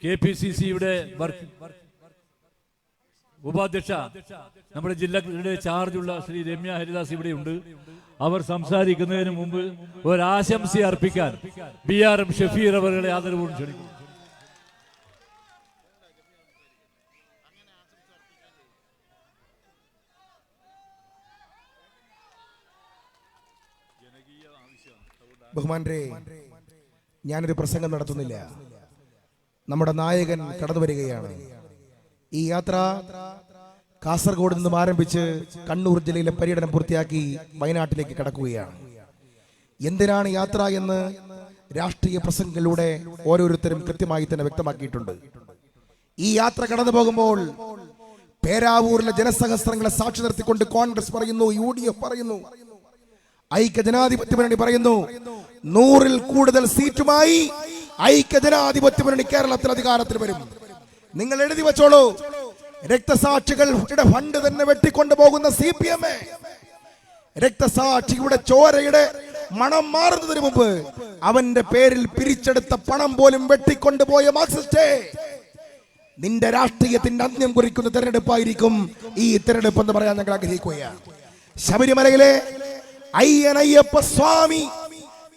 KPCCയുടെ ഉപാധ്യക്ഷ, നമ്മുടെ ജില്ലയുടെ ചാർജുള്ള ശ്രീ രമ്യ ഹരിദാസ് ഇവിടെയുണ്ട്. അവർ സംസാരിക്കുന്നതിന് മുമ്പ് ഒരാശംസ അർപ്പിക്കാൻ BRM ഷഫീർ അവരുടെ ആദരവോട് ക്ഷണിക്കുന്നു. ബഹുമാനരെ, ഞാനൊരു പ്രസംഗം നടത്തുന്നില്ല. നമ്മുടെ നായകൻ കടന്നു വരികയാണ്. ഈ യാത്ര കാസർഗോഡ് നിന്നും ആരംഭിച്ച് കണ്ണൂർ ജില്ലയിലെ പര്യടനം പൂർത്തിയാക്കി വയനാട്ടിലേക്ക് കടക്കുകയാണ്. എന്തിനാണ് യാത്ര എന്ന് രാഷ്ട്രീയ പ്രസംഗങ്ങളിലൂടെ ഓരോരുത്തരും കൃത്യമായി തന്നെ വ്യക്തമാക്കിയിട്ടുണ്ട്. ഈ യാത്ര കടന്നു പോകുമ്പോൾ പേരാവൂരിലെ ജനസഹസ്രങ്ങളെ സാക്ഷി നിർത്തിക്കൊണ്ട് കോൺഗ്രസ് പറയുന്നു, UDF പറയുന്നു, ഐക്യ ജനാധിപത്യ മുന്നണി പറയുന്നു, 100-ൽ കൂടുതൽ സീറ്റുമായി ഐക്യ ജനാധിപത്യ മുന്നണി കേരളത്തിൽ അധികാരത്തിൽ വരും. നിങ്ങൾ എഴുതി വെച്ചോളൂ, രക്തസാക്ഷികളുടെ ഫണ്ട് തന്നെ വെട്ടിക്കൊണ്ടു പോകുന്ന CPM, രക്തസാക്ഷിയുടെ ചോരയുടെ മണം മാറുന്നതിന് മുമ്പ് അവന്റെ പേരിൽ പിരിച്ചെടുത്ത പണം പോലും വെട്ടിക്കൊണ്ടുപോയ മാർക്സിസ്റ്റേ, നിന്റെ രാഷ്ട്രീയത്തിന്റെ അന്ത്യം കുറിക്കുന്ന തെരഞ്ഞെടുപ്പായിരിക്കും ഈ തെരഞ്ഞെടുപ്പ് എന്ന് പറയാൻ ഞങ്ങൾ ആഗ്രഹിക്കുകയാണ്. ശബരിമലയിലെ അയ്യനയ്യപ്പ സ്വാമി,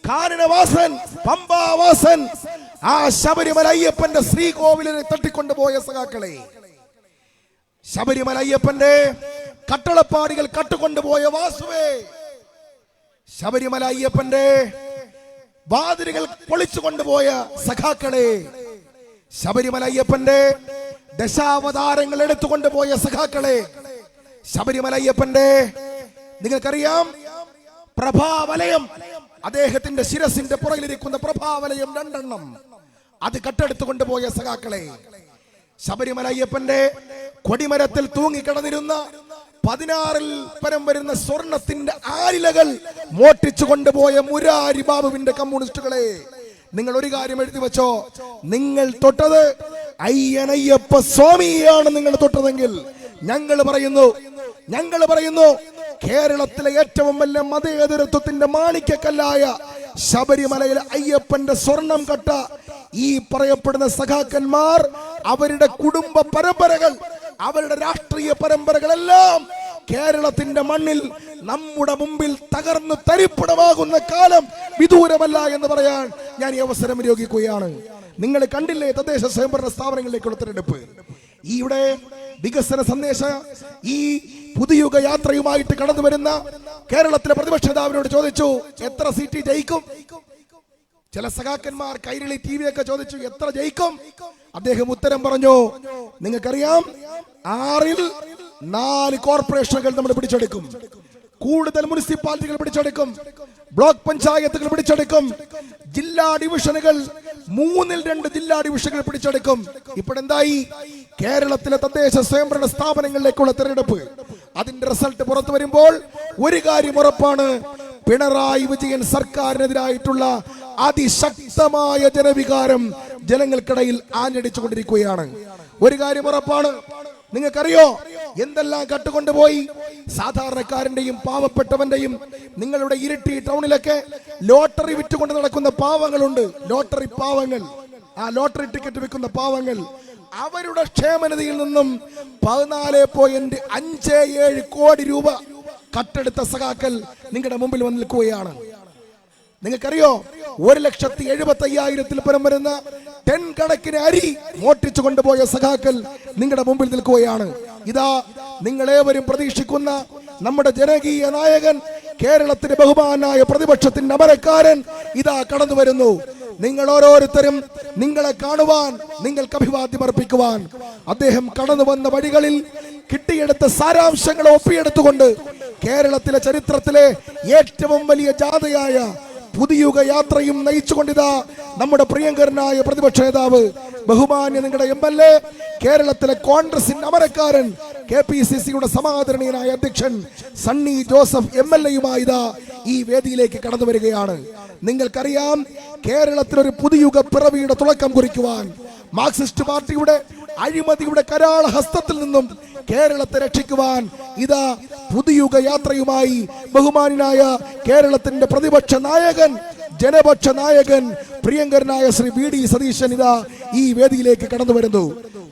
കാനനവാസൻ, പമ്പാവാസൻ, ആ ശബരിമല അയ്യപ്പന്റെ ശ്രീകോവിലിനെ തട്ടിക്കൊണ്ടുപോയ സഖാക്കളെ, ശബരിമല അയ്യപ്പന്റെ കട്ടളപ്പാടികൾ കട്ടുകൊണ്ടുപോയ വാസുവേ, ശബരിമല അയ്യപ്പന്റെ വാതിലുകൾ പൊളിച്ചു കൊണ്ടുപോയ സഖാക്കളെ, ശബരിമല അയ്യപ്പന്റെ ദശാവതാരങ്ങൾ എടുത്തുകൊണ്ടുപോയ സഖാക്കളെ, ശബരിമല അയ്യപ്പന്റെ നിങ്ങൾക്കറിയാം പ്രഭാവലയം, അദ്ദേഹത്തിന്റെ ശിരസിന്റെ പുറകിലിരിക്കുന്ന പ്രഭാവലയം 2 എണ്ണം അത് കട്ടെടുത്തു കൊണ്ടുപോയ സഖാക്കളെ, ശബരിമല അയ്യപ്പന്റെ കൊടിമരത്തിൽ തൂങ്ങിക്കിടന്നിരുന്ന 16 പരം വരുന്ന സ്വർണത്തിന്റെ ആലിലകൾ മോട്ടിച്ചു കൊണ്ടുപോയ മുരാരി ബാബുവിന്റെ കമ്മ്യൂണിസ്റ്റുകളെ, നിങ്ങൾ ഒരു കാര്യം എഴുതി വെച്ചോ, നിങ്ങൾ തൊട്ടത് അയ്യനയ്യപ്പ സ്വാമിയാണ്. നിങ്ങൾ തൊട്ടതെങ്കിൽ ഞങ്ങൾ പറയുന്നു കേരളത്തിലെ ഏറ്റവും വലിയ മതേതരത്വത്തിന്റെ മാണിക്യക്കല്ലായ ശബരിമലയിലെ അയ്യപ്പന്റെ സ്വർണം കട്ട ഈ പറയപ്പെടുന്ന സഖാക്കന്മാർ, അവരുടെ കുടുംബ പരമ്പരകൾ, അവരുടെ രാഷ്ട്രീയ പരമ്പരകളെല്ലാം കേരളത്തിന്റെ മണ്ണിൽ നമ്മുടെ മുമ്പിൽ തകർന്നു തരിപ്പണമാകുന്ന കാലം വിദൂരമല്ല എന്ന് പറയാൻ ഞാൻ ഈ അവസരം വിനിയോഗിക്കുകയാണ്. നിങ്ങൾ കണ്ടില്ലേ തദ്ദേശ സ്വയംഭരണ സ്ഥാപനങ്ങളിലേക്കുള്ള തെരഞ്ഞെടുപ്പ്, ഈയുടെ വികസന സന്ദേശ ഈ പുതുയുഗ യാത്രയുമായിട്ട് കടന്നു വരുന്ന കേരളത്തിലെ പ്രതിപക്ഷ നേതാവിനോട് ചോദിച്ചു, എത്ര സീറ്റ് ജയിക്കും? ചില സഖാക്കന്മാർ കൈരളി TV ഒക്കെ ചോദിച്ചു, എത്ര ജയിക്കും? അദ്ദേഹം ഉത്തരം പറഞ്ഞു, നിങ്ങൾക്കറിയാം 6ൽ 4 കോർപ്പറേഷനുകൾ നമ്മൾ പിടിച്ചെടുക്കും, കൂടുതൽ മുനിസിപ്പാലിറ്റികൾ പിടിച്ചെടുക്കും, ബ്ലോക്ക് പഞ്ചായത്തുകൾ പിടിച്ചെടുക്കും, ജില്ലാ ഡിവിഷനുകൾ 3ൽ 2 ജില്ലാ ഡിവിഷനുകൾ പിടിച്ചെടുക്കും. ഇപ്പോഴെന്തായി? കേരളത്തിലെ തദ്ദേശ സ്വയംഭരണ സ്ഥാപനങ്ങളിലേക്കുള്ള തെരഞ്ഞെടുപ്പ്, അതിന്റെ റിസൾട്ട് പുറത്തു വരുമ്പോൾ ഒരു കാര്യം ഉറപ്പാണ്, പിണറായി വിജയൻ സർക്കാരിനെതിരായിട്ടുള്ള അതിശക്തമായ ജനവികാരം ജനങ്ങൾക്കിടയിൽ ആഞ്ഞടിച്ചുകൊണ്ടിരിക്കുകയാണ്. ഒരു കാര്യം ഉറപ്പാണ്, നിങ്ങൾക്കറിയോ എന്തെല്ലാം കട്ടുകൊണ്ടുപോയി സാധാരണക്കാരന്റെയും പാവപ്പെട്ടവന്റെയും. നിങ്ങളുടെ ഇരിട്ടി ടൗണിലൊക്കെ ലോട്ടറി വിറ്റുകൊണ്ട് നടക്കുന്ന പാവങ്ങളുണ്ട്, ലോട്ടറി പാവങ്ങൾ, ആ ലോട്ടറി ടിക്കറ്റ് വിൽക്കുന്ന പാവങ്ങൾ. അവരുടെ ക്ഷേമനിധിയിൽ നിന്നും 14.57 കോടി രൂപ കട്ടെടുത്ത സഖാക്കൾ നിങ്ങളുടെ മുമ്പിൽ വന്ന് നിൽക്കുകയാണ്. നിങ്ങൾക്കറിയോ 1,75,000 പരം വരുന്ന 10 കണക്കിന് അരി മോട്ടിച്ചു കൊണ്ടുപോയ സഖാക്കൾ നിങ്ങളുടെ മുമ്പിൽ നിൽക്കുകയാണ്. ഇതാ നിങ്ങളേവരും പ്രതീക്ഷിക്കുന്ന നമ്മുടെ ജനകീയ നായകൻ, കേരളത്തിന്റെ ബഹുമാനായ പ്രതിപക്ഷത്തിന്റെ അമരക്കാരൻ ഇതാ കടന്നു വരുന്നു. നിങ്ങൾ ഓരോരുത്തരും നിങ്ങളെ കാണുവാൻ, നിങ്ങൾക്ക് അഭിവാദ്യം അർപ്പിക്കുവാൻ അദ്ദേഹം കടന്നു വന്ന വഴികളിൽ കിട്ടിയെടുത്ത സാരാംശങ്ങൾ ഒപ്പിയെടുത്തുകൊണ്ട് കേരളത്തിലെ ചരിത്രത്തിലെ ഏറ്റവും വലിയ ജാഥയായ പുതുയുഗ യാത്രയും നയിച്ചുകൊണ്ടിതാ നമ്മുടെ പ്രിയങ്കരനായ പ്രതിപക്ഷ നേതാവ്, ബഹുമാന്യ നിങ്ങളുടെ MLA, കേരളത്തിലെ കോൺഗ്രസിന്റെ അമരക്കാരൻ, KPCCയുടെ സമാദരണീയനായ അധ്യക്ഷൻ സണ്ണി ജോസഫ് MLA-യുമായി ഇതാ ഈ വേദിയിലേക്ക് കടന്നു വരികയാണ്. നിങ്ങൾക്കറിയാം, കേരളത്തിലൊരു പുതുയുഗ പിറവിയുടെ തുടക്കം കുറിക്കുവാൻ, മാർക്സിസ്റ്റ് പാർട്ടിയുടെ അഴിമതിയുടെ കരാള ഹസ്തത്തിൽ നിന്നും കേരളത്തെ രക്ഷിക്കുവാൻ ഇതാ പുതുയുഗ യാത്രയുമായി ബഹുമാനായ കേരളത്തിന്റെ പ്രതിപക്ഷ നായകൻ, ജനപക്ഷ നായകൻ, പ്രിയങ്കരനായ ശ്രീ VD സതീശൻ ഇതാ ഈ വേദിയിലേക്ക് കടന്നു വരുന്നു.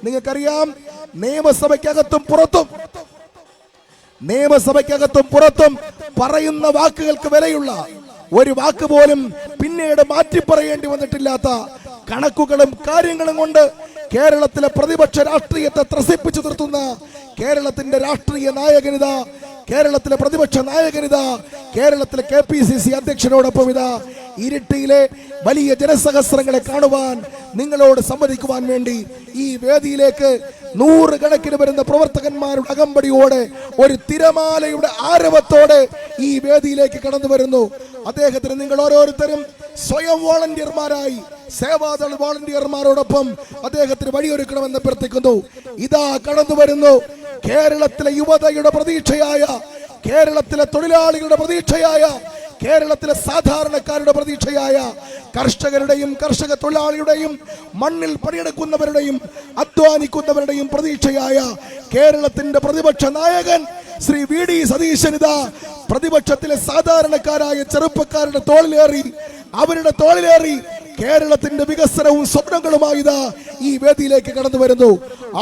നിങ്ങൾക്കറിയാം, നിയമസഭയ്ക്കകത്തും പുറത്തും പറയുന്ന വാക്കുകൾക്ക് വിലയുള്ള ഒരു വാക്ക് പോലും പിന്നീട് മാറ്റി പറയേണ്ടി വന്നിട്ടില്ലാത്ത കണക്കുകളും കാര്യങ്ങളും കൊണ്ട് കേരളത്തിലെ പ്രതിപക്ഷ രാഷ്ട്രീയത്തെ ത്രസിപ്പിച്ചു നിർത്തുന്ന കേരളത്തിന്റെ രാഷ്ട്രീയ നായകനിത, കേരളത്തിലെ പ്രതിപക്ഷ നായകനിത, കേരളത്തിലെ KPCC അധ്യക്ഷനോടൊപ്പം ഇതാ ഇരിട്ടിയിലെ വലിയ ജനസഹസ്രങ്ങളെ കാണുവാൻ, നിങ്ങളോട് സംവദിക്കുവാൻ വേണ്ടി ഈ വേദിയിലേക്ക് 100 കണക്കിന് വരുന്ന പ്രവർത്തകന്മാരുടെ അകമ്പടിയോടെ, ഒരു തിരമാലയുടെ ആരവത്തോടെ ഈ വേദിയിലേക്ക് കടന്നു വരുന്നു. അദ്ദേഹത്തിന് നിങ്ങൾ ഓരോരുത്തരും സ്വയം വോളണ്ടിയർമാരായി, സേവാദൾ വോളണ്ടിയർമാരോടൊപ്പം അദ്ദേഹത്തിന് വഴിയൊരുക്കണമെന്ന് അഭ്യർത്ഥിക്കുന്നു. ഇതാ കടന്നു വരുന്നു കേരളത്തിലെ യുവതയുടെ പ്രതീക്ഷയായ, കേരളത്തിലെ തൊഴിലാളികളുടെ പ്രതീക്ഷയായ, കേരളത്തിലെ സാധാരണക്കാരുടെ പ്രതീക്ഷയായ, കർഷകരുടെയും കർഷക തൊഴിലാളിയുടെയും മണ്ണിൽ പണിയെടുക്കുന്നവരുടെയും അധ്വാനിക്കുന്നവരുടെയും പ്രതീക്ഷയായ കേരളത്തിന്റെ പ്രതിപക്ഷ നായകൻ ശ്രീ VD സതീശൻ ഇതാ പ്രതിപക്ഷത്തിലെ സാധാരണക്കാരായ ചെറുപ്പക്കാരുടെ തോളിലേറി കേരളത്തിന്റെ വികസനവും സ്വപ്നങ്ങളുമായി ഇതാ ഈ വേദിയിലേക്ക് കടന്നു വരുന്നു.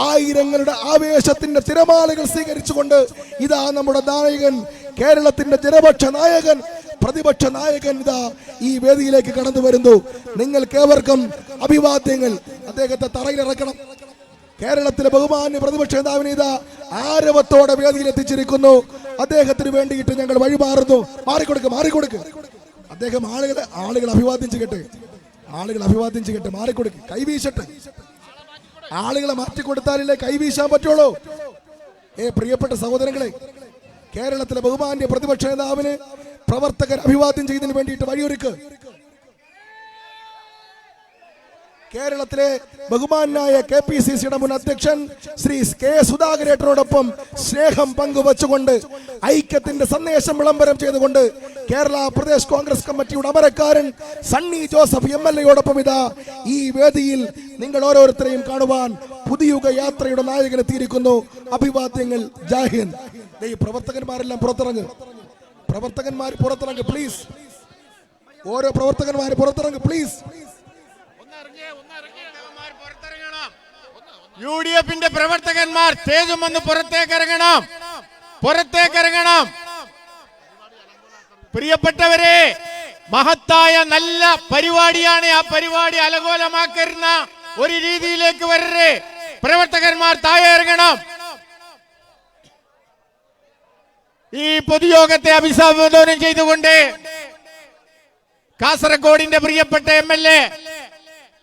ആയിരങ്ങളുടെ ആവേശത്തിന്റെ തിരമാലകൾ സ്വീകരിച്ചുകൊണ്ട് ഇതാ നമ്മുടെ നായകൻ, കേരളത്തിന്റെ ജനപക്ഷ നായകൻ, പ്രതിപക്ഷ നായകൻ ഇതാ ഈ വേദിയിലേക്ക് കടന്നു വരുന്നു. നിങ്ങൾക്കേവർക്കും അഭിവാദ്യങ്ങൾ. അദ്ദേഹത്തെ തറയിലിറക്കണം. കേരളത്തിലെ ബഹുമാന്യ പ്രതിപക്ഷ നേതാവിനെ ഇതാ ആരവത്തോടെ വേദിയിൽ എത്തിച്ചിരിക്കുന്നു. അദ്ദേഹത്തിന് വേണ്ടിയിട്ട് ഞങ്ങൾ വഴിമാറുന്നു. മാറിക്കൊടുക്ക്. അദ്ദേഹം ആളുകൾ അഭിവാദ്യം ചെയ്യട്ടെ. മാറിക്കൊടുക്ക്. കൈവീശട്ടെ. ആളുകളെ മാറ്റിക്കൊടുത്താലല്ലേ കൈവീശാൻ പറ്റുള്ളൂ. പ്രിയപ്പെട്ട സഹോദരങ്ങളെ, കേരളത്തിലെ ബഹുമാന്യ പ്രതിപക്ഷ നേതാവിന് പ്രവർത്തകർ അഭിവാദ്യം ചെയ്തതിന് വേണ്ടിയിട്ട് വഴിയൊരുക്ക്. കേരളത്തിലെ ബഹുമാനായ KPCCയുടെ മുൻ അധ്യക്ഷൻ ശ്രീ K സുധാകരേട്ടനോടൊപ്പം സ്നേഹം പങ്കുവച്ചുകൊണ്ട് ഐക്യത്തിന്റെ സന്ദേശം വിളംബരം ചെയ്തുകൊണ്ട് കേരള പ്രദേശ് കോൺഗ്രസ് കമ്മിറ്റിയുടെ അമരക്കാരൻ സണ്ണി ജോസഫ് MLA ഇതാ ഈ വേദിയിൽ നിങ്ങൾ ഓരോരുത്തരെയും കാണുവാൻ പുതിയുഗ യാത്രയുടെ നായകൻ എത്തിയിരിക്കുന്നു. അഭിവാദ്യങ്ങൾ. ജയ് ഹിന്ദ്. ഈ പ്രവർത്തകന്മാരെല്ലാം പുറത്തിറങ്ങ് പ്ലീസ്. ഓരോ പ്രവർത്തകന്മാർ പുറത്തിറങ്ങ് പ്ലീസ്. UDFന്റെ പ്രവർത്തകന്മാർ സ്റ്റേജും വന്ന് പുറത്തേക്കിറങ്ങണം. പ്രിയപ്പെട്ടവരെ, മഹത്തായ നല്ല പരിപാടിയാണ്. ആ പരിപാടി അലങ്കോലമാക്കുന്ന ഒരു രീതിയിലേക്ക് വരരുത്. പ്രവർത്തകന്മാർ താഴെ ഇറങ്ങണം. ഈ പൊതുയോഗത്തെ അഭിസംബോധന ചെയ്തുകൊണ്ട് കാസർഗോഡിന്റെ പ്രിയപ്പെട്ട MLA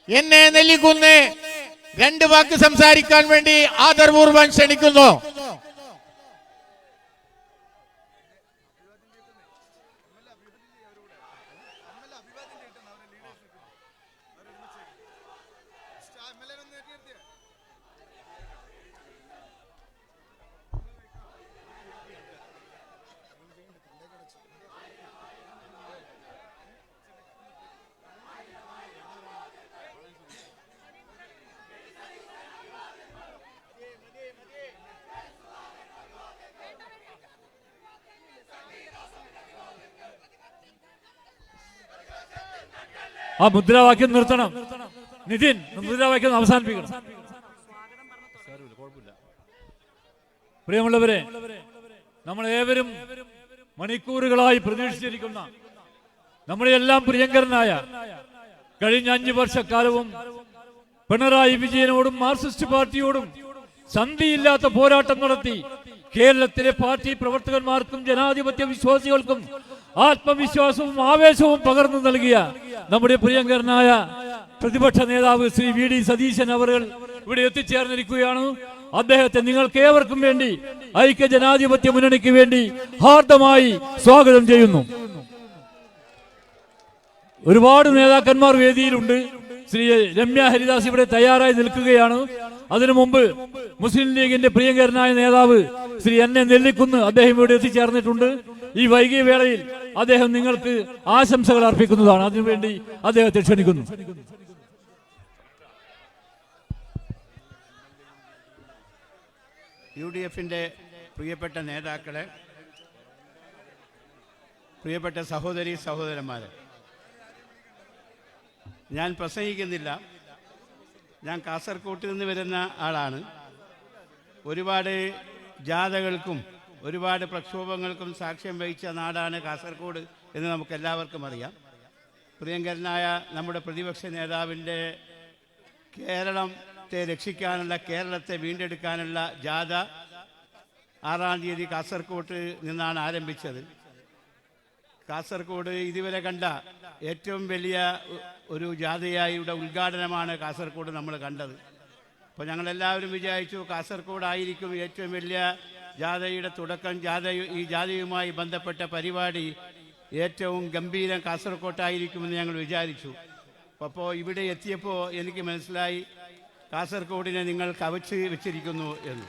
എന്നെ നെല്ലിക്കുന്ന് 2 വാക്ക് സംസാരിക്കാൻ വേണ്ടി ആദരപൂർവ്വം ക്ഷണിക്കുന്നു. ആ മുദ്രാവാക്യം നിർത്തണം. നിതിൻ, മുദ്രാവാക്യം അവസാനിപ്പിക്കണം. പ്രിയമുള്ളവരെ, നമ്മളേവരും മണിക്കൂറുകളായി പ്രതീക്ഷിച്ചിരിക്കുന്ന നമ്മളെല്ലാം പ്രിയങ്കരനായ കഴിഞ്ഞ 5 വർഷക്കാലവും പിണറായി വിജയനോടും മാർക്സിസ്റ്റ് പാർട്ടിയോടും സന്ധിയില്ലാത്ത പോരാട്ടം നടത്തി കേരളത്തിലെ പാർട്ടി പ്രവർത്തകന്മാർക്കും ജനാധിപത്യ വിശ്വാസികൾക്കും ആത്മവിശ്വാസവും ആവേശവും പകർന്നു നൽകിയ നമ്മുടെ പ്രിയങ്കരനായ പ്രതിപക്ഷ നേതാവ് ശ്രീ VD സതീശൻ അവർ ഇവിടെ എത്തിച്ചേർന്നിരിക്കുകയാണ്. അദ്ദേഹത്തെ നിങ്ങൾക്ക് ഏവർക്കും വേണ്ടി ഐക്യ ജനാധിപത്യ മുന്നണിക്ക് വേണ്ടി ഹാർദമായി സ്വാഗതം ചെയ്യുന്നു. ഒരുപാട് നേതാക്കന്മാർ വേദിയിലുണ്ട്. ശ്രീ രമ്യ ഹരിദാസ് ഇവിടെ തയ്യാറായി നിൽക്കുകയാണ്. അതിനു മുമ്പ് മുസ്ലിം ലീഗിന്റെ പ്രിയങ്കരനായ നേതാവ് ശ്രീ എന്നെ നെല്ലിക്കുന്ന് അദ്ദേഹം ഇവിടെ എത്തിച്ചേർന്നിട്ടുണ്ട്. ഈ വൈകിയ വേളയിൽ അദ്ദേഹം നിങ്ങൾക്ക് ആശംസകൾ അർപ്പിക്കുന്നതാണ്. അതിനുവേണ്ടി അദ്ദേഹത്തെ ക്ഷണിക്കുന്നു. UDFന്റെ പ്രിയപ്പെട്ട നേതാക്കളെ, പ്രിയപ്പെട്ട സഹോദരന്മാരെ, ഞാൻ പ്രസംഗിക്കുന്നില്ല. ഞാൻ കാസർകോട്ട് നിന്ന് വരുന്ന ആളാണ്. ഒരുപാട് ജാഥകൾക്കും ഒരുപാട് പ്രക്ഷോഭങ്ങൾക്കും സാക്ഷ്യം വഹിച്ച നാടാണ് കാസർഗോഡ് എന്ന് നമുക്കെല്ലാവർക്കും അറിയാം. പ്രിയങ്കരനായ നമ്മുടെ പ്രതിപക്ഷ നേതാവിൻ്റെ കേരളത്തെ രക്ഷിക്കാനുള്ള, കേരളത്തെ വീണ്ടെടുക്കാനുള്ള ജാഥ 6-ാം തീയതി കാസർകോട്ട് നിന്നാണ് ആരംഭിച്ചത്. കാസർഗോഡ് ഇതുവരെ കണ്ട ഏറ്റവും വലിയ ഒരു ജാഥയായുടെ ഉദ്ഘാടനമാണ് കാസർഗോഡ് നമ്മൾ കണ്ടത്. അപ്പോൾ ഞങ്ങളെല്ലാവരും വിചാരിച്ചു കാസർഗോഡായിരിക്കും ഏറ്റവും വലിയ ജാഥയുടെ തുടക്കം. ഈ ജാഥയുമായി ബന്ധപ്പെട്ട പരിപാടി ഏറ്റവും ഗംഭീരം കാസർഗോട്ടായിരിക്കുമെന്ന് ഞങ്ങൾ വിചാരിച്ചു. അപ്പോൾ ഇവിടെ എത്തിയപ്പോൾ എനിക്ക് മനസ്സിലായി കാസർഗോഡിനെ നിങ്ങൾ കവച്ച് വെച്ചിരിക്കുന്നു എന്ന്.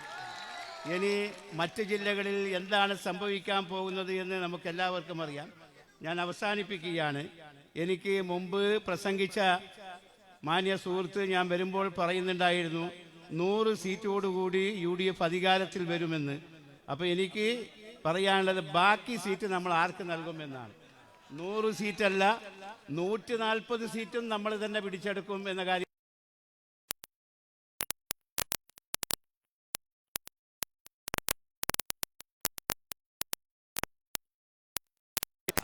ഇനി മറ്റ് ജില്ലകളിൽ എന്താണ് സംഭവിക്കാൻ പോകുന്നത് എന്ന് നമുക്കെല്ലാവർക്കും അറിയാം. ഞാൻ അവസാനിപ്പിക്കുകയാണ്. എനിക്ക് മുമ്പ് പ്രസംഗിച്ച മാന്യ സുഹൃത്ത് ഞാൻ വരുമ്പോൾ പറയുന്നുണ്ടായിരുന്നു 100 സീറ്റോടുകൂടി UDF അധികാരത്തിൽ വരുമെന്ന്. അപ്പോൾ എനിക്ക് പറയാനുള്ളത് ബാക്കി സീറ്റ് നമ്മൾ ആർക്ക് നൽകുമെന്നാണ്. 100 സീറ്റല്ല, 140 സീറ്റും നമ്മൾ തന്നെ പിടിച്ചെടുക്കും എന്ന കാര്യം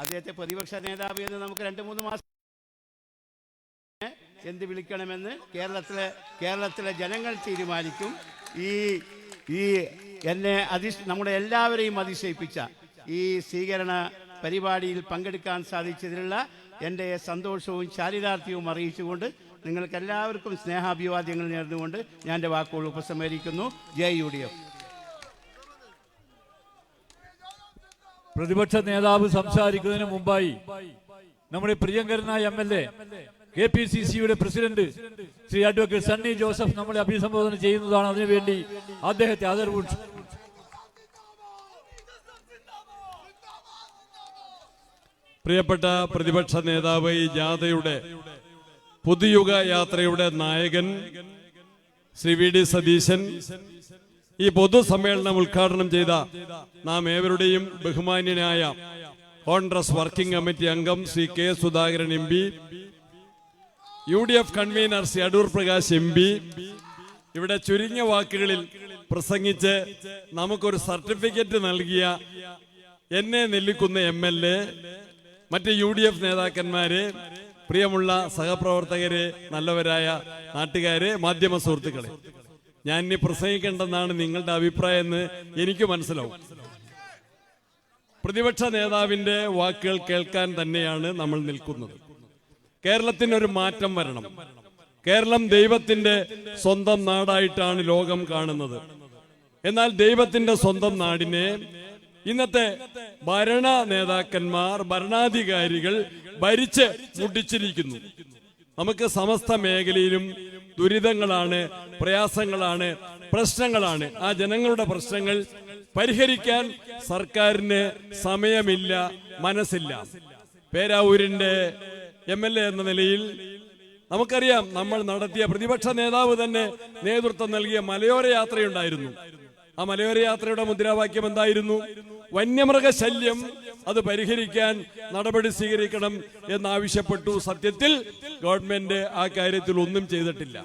അദ്ദേഹത്തെ പ്രതിപക്ഷ നേതാവ് എന്ന് നമുക്ക് 2-3 മാസം എന്ത് വിളിക്കണമെന്ന് കേരളത്തിലെ ജനങ്ങൾ തീരുമാനിക്കും. ഈ എന്നെ നമ്മുടെ എല്ലാവരെയും അതിശയിപ്പിച്ച ഈ സ്വീകരണ പരിപാടിയിൽ പങ്കെടുക്കാൻ സാധിച്ചതിലുള്ള എൻ്റെ സന്തോഷവും ചാരിതാർത്ഥ്യവും അറിയിച്ചുകൊണ്ട് നിങ്ങൾക്ക് എല്ലാവർക്കും സ്നേഹാഭിവാദ്യങ്ങൾ നേർന്നുകൊണ്ട് ഞാൻ എൻ്റെ വാക്കുകൾ ഉപസംഹരിക്കുന്നു. ജയ് UDF. പ്രതിപക്ഷ നേതാവ് സംസാരിക്കുന്നതിന് മുമ്പായി നമ്മുടെ പ്രിയങ്കരനായ MLA KPCCയുടെ പ്രസിഡന്റ് ശ്രീ അഡ്വക്കേറ്റ് സണ്ണി ജോസഫ് നമ്മളെ അഭിസംബോധന ചെയ്യുന്നതാണ്. അതിനുവേണ്ടി അദ്ദേഹത്തെ ആദരവ്. പ്രിയപ്പെട്ട പ്രതിപക്ഷ നേതാവ്, ഈ ജാഥയുടെ പുതുയുഗ യാത്രയുടെ നായകൻ ശ്രീ VD സതീശൻ, ഈ പൊതുസമ്മേളനം ഉദ്ഘാടനം ചെയ്ത നാം ഏവരുടെയും ബഹുമാന്യനായ കോൺഗ്രസ് വർക്കിംഗ് കമ്മിറ്റി അംഗം Shri K Sudhakaran MP, UDF convener Shri Adoor Prakash MP, ഇവിടെ ചുരുങ്ങിയ വാക്കുകളിൽ പ്രസംഗിച്ച് നമുക്കൊരു സർട്ടിഫിക്കറ്റ് നൽകിയ എന്നെ നെല്ലിക്കുന്ന MLA, മറ്റ് UDF നേതാക്കന്മാരെ, പ്രിയമുള്ള സഹപ്രവർത്തകരെ, നല്ലവരായ നാട്ടുകാരെ, മാധ്യമ സുഹൃത്തുക്കളെ, ഞാൻ ഇനി പ്രസംഗിക്കേണ്ടെന്നാണ് നിങ്ങളുടെ അഭിപ്രായം എന്ന് എനിക്ക് മനസ്സിലാവും. പ്രതിപക്ഷ നേതാവിന്റെ വാക്കുകൾ കേൾക്കാൻ തന്നെയാണ് നമ്മൾ നിൽക്കുന്നത്. കേരളത്തിനൊരു മാറ്റം വരണം. കേരളം ദൈവത്തിന്റെ സ്വന്തം നാടായിട്ടാണ് ലോകം കാണുന്നത്. എന്നാൽ ദൈവത്തിന്റെ സ്വന്തം നാടിനെ ഇന്നത്തെ ഭരണ നേതാക്കന്മാർ, ഭരണാധികാരികൾ ഭരിച്ച് മുടിച്ചിരിക്കുന്നു. നമുക്ക് സമസ്ത മേഖലയിലും ദുരിതങ്ങളാണ്, പ്രയാസങ്ങളാണ്, പ്രശ്നങ്ങളാണ്. ആ ജനങ്ങളുടെ പ്രശ്നങ്ങൾ പരിഹരിക്കാൻ സർക്കാരിന് സമയമില്ല, മനസ്സില്ല. പേരാവൂരിന്റെ MLA എന്ന നിലയിൽ നമുക്കറിയാം, നമ്മൾ നടത്തിയ പ്രതിപക്ഷ നേതാവ് തന്നെ നേതൃത്വം നൽകിയ മലയോര യാത്രയുണ്ടായിരുന്നു. ആ മലയോര യാത്രയുടെ മുദ്രാവാക്യം എന്തായിരുന്നു? വന്യമൃഗശല്യം അത് പരിഹരിക്കാൻ നടപടി സ്വീകരിക്കണം എന്നാവശ്യപ്പെട്ടു. സത്യത്തിൽ ഗവൺമെന്റ് ആ കാര്യത്തിൽ ഒന്നും ചെയ്തിട്ടില്ല.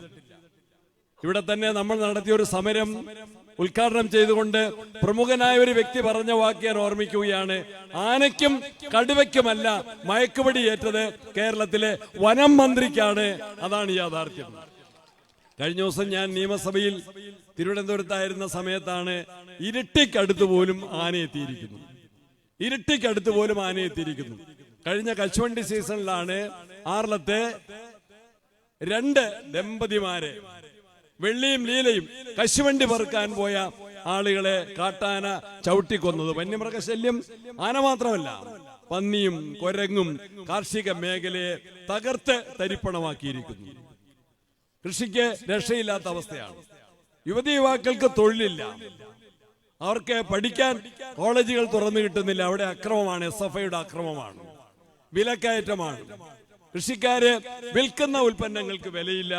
ഇവിടെ തന്നെ നമ്മൾ നടത്തിയ ഒരു സമരം ഉദ്ഘാടനം ചെയ്തുകൊണ്ട് പ്രമുഖനായ ഒരു വ്യക്തി പറഞ്ഞ വാക്ക് ഞാൻ ഓർമ്മിക്കുകയാണ്. ആനയ്ക്കും കടുവയ്ക്കുമല്ല മയക്കുപടി ഏറ്റത് കേരളത്തിലെ വനം മന്ത്രിക്കാണ്. അതാണ് യാഥാർത്ഥ്യം. കഴിഞ്ഞ ദിവസം ഞാൻ നിയമസഭയിൽ തിരുവനന്തപുരത്തായിരുന്ന സമയത്താണ് ഇരിട്ടിക്കടുത്ത് പോലും ആനയെത്തിയിരിക്കുന്നു. ഇരിട്ടിക്കടുത്ത് പോലും ആനയെത്തിയിരിക്കുന്നു. കഴിഞ്ഞ കശുവണ്ടി സീസണിലാണ് ആർലത്തെ 2 ദമ്പതിമാരെ, വെള്ളിയും ലീലയും, കശുവണ്ടി പെറുക്കാൻ പോയ ആളുകളെ കാട്ടാന ചവിട്ടിക്കൊന്നത്. വന്യമൃഗശല്യം ആന മാത്രമല്ല, പന്നിയും കുരങ്ങും കാർഷിക മേഖലയെ തകർത്ത് തരിപ്പണമാക്കിയിരിക്കുന്നു. കൃഷിക്ക് രക്ഷയില്ലാത്ത അവസ്ഥയാണ്. യുവതി യുവാക്കൾക്ക് തൊഴിലില്ല, അവർക്ക് പഠിക്കാൻ കോളേജുകൾ തുറന്നു കിട്ടുന്നില്ല. അവിടെ അക്രമമാണ്, SFIയുടെ അക്രമമാണ്, വിലക്കയറ്റമാണ്. കൃഷിക്കാര് വിൽക്കുന്ന ഉൽപ്പന്നങ്ങൾക്ക് വിലയില്ല,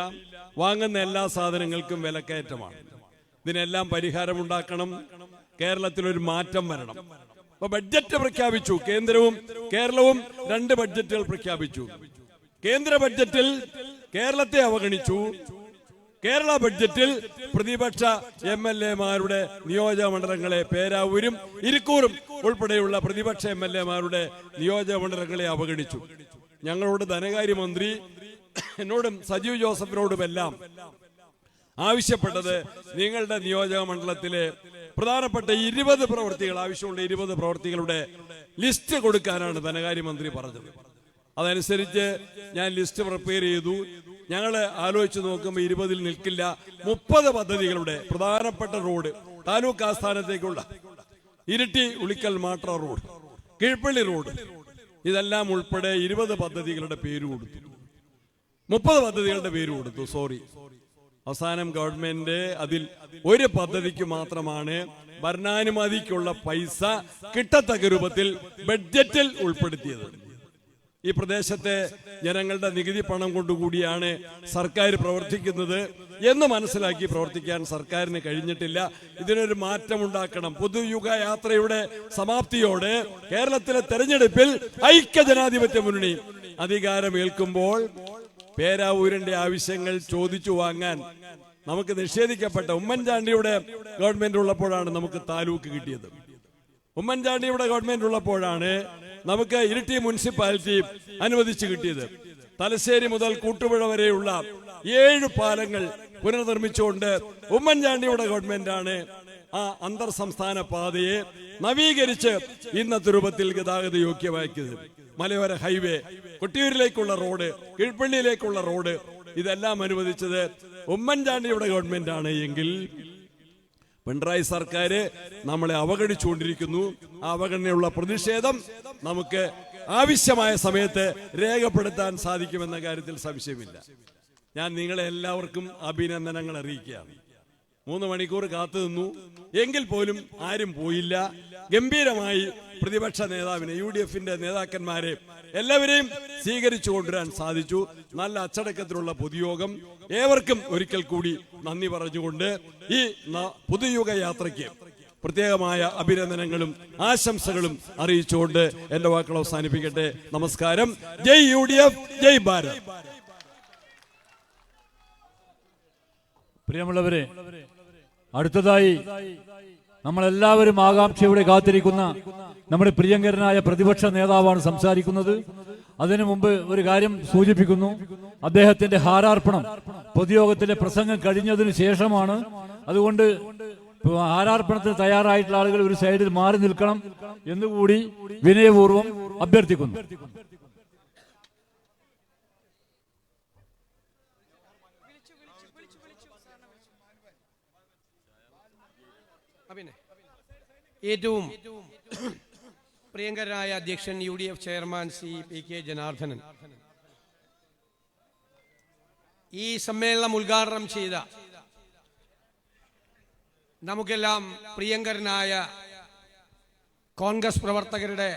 വാങ്ങുന്ന എല്ലാ സാധനങ്ങൾക്കും വിലക്കയറ്റമാണ്. ഇതിനെല്ലാം പരിഹാരമുണ്ടാക്കണം. കേരളത്തിലൊരു മാറ്റം വരണം. അപ്പൊ ബഡ്ജറ്റ് പ്രഖ്യാപിച്ചു. കേരളവും 2 ബഡ്ജറ്റുകൾ പ്രഖ്യാപിച്ചു. കേന്ദ്ര ബഡ്ജറ്റിൽ കേരളത്തെ അവഗണിച്ചു. കേരള ബഡ്ജറ്റിൽ പ്രതിപക്ഷ MLAമാരുടെ നിയോജക മണ്ഡലങ്ങളെ, പേരാവൂരും ഇരിക്കൂറും ഉൾപ്പെടെയുള്ള പ്രതിപക്ഷ MLAമാരുടെ നിയോജക മണ്ഡലങ്ങളെ അവഗണിച്ചു. ഞങ്ങളോട് ധനകാര്യമന്ത്രി, എന്നോടും സജീവ് ജോസഫിനോടുമെല്ലാം ആവശ്യപ്പെട്ടത് നിങ്ങളുടെ നിയോജക മണ്ഡലത്തിലെ പ്രധാനപ്പെട്ട 20 പ്രവൃത്തികൾ, ആവശ്യമുള്ള 20 പ്രവൃത്തികളുടെ ലിസ്റ്റ് കൊടുക്കാനാണ് ധനകാര്യമന്ത്രി പറഞ്ഞത്. അതനുസരിച്ച് ഞാൻ ലിസ്റ്റ് പ്രിപ്പയർ ചെയ്തു. ഞങ്ങൾ ആലോചിച്ച് നോക്കുമ്പോൾ 20-ൽ നിൽക്കില്ല. 30 പദ്ധതികളുടെ പ്രധാനപ്പെട്ട road, taluk ആസ്ഥാനത്തേക്കുള്ള Iritty Ulikkal മാട്ര road, Keezhpally road, ഇതെല്ലാം ഉൾപ്പെടെ 20 പദ്ധതികളുടെ പേര് കൊടുത്തു. 30 പദ്ധതികളുടെ പേര് കൊടുത്തു. അവസാനം ഗവൺമെന്റ് അതിൽ ഒരു പദ്ധതിക്ക് മാത്രമാണ് ഭരണാനുമതിക്കുള്ള പൈസ കിട്ടത്തക്ക രൂപത്തിൽ ബഡ്ജറ്റിൽ ഉൾപ്പെടുത്തിയത്. ഈ പ്രദേശത്തെ ജനങ്ങളുടെ നികുതി പണം കൊണ്ടുകൂടിയാണ് സർക്കാർ പ്രവർത്തിക്കുന്നത് എന്ന് മനസ്സിലാക്കി പ്രവർത്തിക്കാൻ സർക്കാരിന് കഴിഞ്ഞിട്ടില്ല. ഇതിനൊരു മാറ്റമുണ്ടാക്കണം. പൊതുയുഗ യാത്രയുടെ സമാപ്തിയോടെ കേരളത്തിലെ തെരഞ്ഞെടുപ്പിൽ ഐക്യജനാധിപത്യ മുന്നണി അധികാരമേൽക്കുമ്പോൾ പേരാവൂരിന്റെ ആവശ്യങ്ങൾ ചോദിച്ചു വാങ്ങാൻ നമുക്ക് നിഷേധിക്കപ്പെട്ട ഉമ്മൻചാണ്ടിയുടെ ഗവൺമെന്റ് ഉള്ളപ്പോഴാണ് നമുക്ക് താലൂക്ക് കിട്ടിയത്. ഉമ്മൻചാണ്ടിയുടെ ഗവൺമെന്റ് ഉള്ളപ്പോഴാണ് നമുക്ക് ഇരിട്ടി മുനിസിപ്പാലിറ്റി അനുവദിച്ചു കിട്ടിയത്. തലശ്ശേരി മുതൽ കൂട്ടുപുഴ വരെയുള്ള 7 പാലങ്ങൾ പുനർനിർമ്മിച്ചുകൊണ്ട് ഉമ്മൻചാണ്ടിയുടെ ഗവൺമെന്റാണ് ആ അന്തർ സംസ്ഥാന പാതയെ നവീകരിച്ച് ഇന്നത്തെ രൂപത്തിൽ ഗതാഗത യോഗ്യമാക്കിയത്. മലയോര ഹൈവേ, കൊട്ടിയൂരിലേക്കുള്ള റോഡ്, കീഴ്പള്ളിയിലേക്കുള്ള റോഡ്, ഇതെല്ലാം അനുവദിച്ചത് ഉമ്മൻചാണ്ടിയുടെ ഗവൺമെന്റാണ്. എങ്കിൽ പിണറായി സർക്കാർ നമ്മളെ അവഗണിച്ചുകൊണ്ടിരിക്കുന്നു. ആ അവഗണനയുള്ള പ്രതിഷേധം നമുക്ക് ആവശ്യമായ സമയത്ത് രേഖപ്പെടുത്താൻ സാധിക്കുമെന്ന കാര്യത്തിൽ സംശയമില്ല. ഞാൻ നിങ്ങളെ എല്ലാവർക്കും അഭിനന്ദനങ്ങൾ അറിയിക്കുകയാണ്. 3 മണിക്കൂർ കാത്തു നിന്നു, എങ്കിൽ പോലും ആരും പോയില്ല. ഗംഭീരമായി പ്രതിപക്ഷ നേതാവിനെ, UDFന്റെ നേതാക്കന്മാരെ എല്ലാവരെയും സ്വീകരിച്ചു കൊണ്ടുവരാൻ സാധിച്ചു. നല്ല അച്ചടക്കത്തിലുള്ള പൊതുയോഗം. ഏവർക്കും ഒരിക്കൽ കൂടി നന്ദി പറഞ്ഞുകൊണ്ട് ഈ പുതുയുഗ യാത്രയ്ക്ക് പ്രത്യേകമായ അഭിനന്ദനങ്ങളും ആശംസകളും അറിയിച്ചുകൊണ്ട് എന്റെ വാക്കുകൾ അവസാനിപ്പിക്കട്ടെ. നമസ്കാരം. ജയ് UDF, ജയ് ഭാരത്. പ്രിയമുള്ളവരെ, അടുത്തതായി നമ്മളെല്ലാവരും ആകാംക്ഷയോടെ കാത്തിരിക്കുന്ന നമ്മുടെ പ്രിയങ്കരനായ പ്രതിപക്ഷ നേതാവാണ് സംസാരിക്കുന്നത്. അതിനു മുമ്പ് ഒരു കാര്യം സൂചിപ്പിക്കുന്നു. അദ്ദേഹത്തിന്റെ ഹാരാർപ്പണം പൊതുയോഗത്തിലെ പ്രസംഗം കഴിഞ്ഞതിന് ശേഷമാണ്. അതുകൊണ്ട് ഹാരാർപ്പണത്തിന് തയ്യാറായിട്ടുള്ള ആളുകൾ ഒരു സൈഡിൽ മാറി നിൽക്കണം എന്നുകൂടി വിനയപൂർവ്വം അഭ്യർത്ഥിക്കുന്നു. ഏറ്റവും പ്രിയങ്കരനായ അധ്യക്ഷൻ UDF chairman Shri PK Janardhanan, ഈ സമ്മേളനം ഉദ്ഘാടനം ചെയ്ത നമുക്കെല്ലാം പ്രിയങ്കരനായ കോൺഗ്രസ് പ്രവർത്തകരുടെ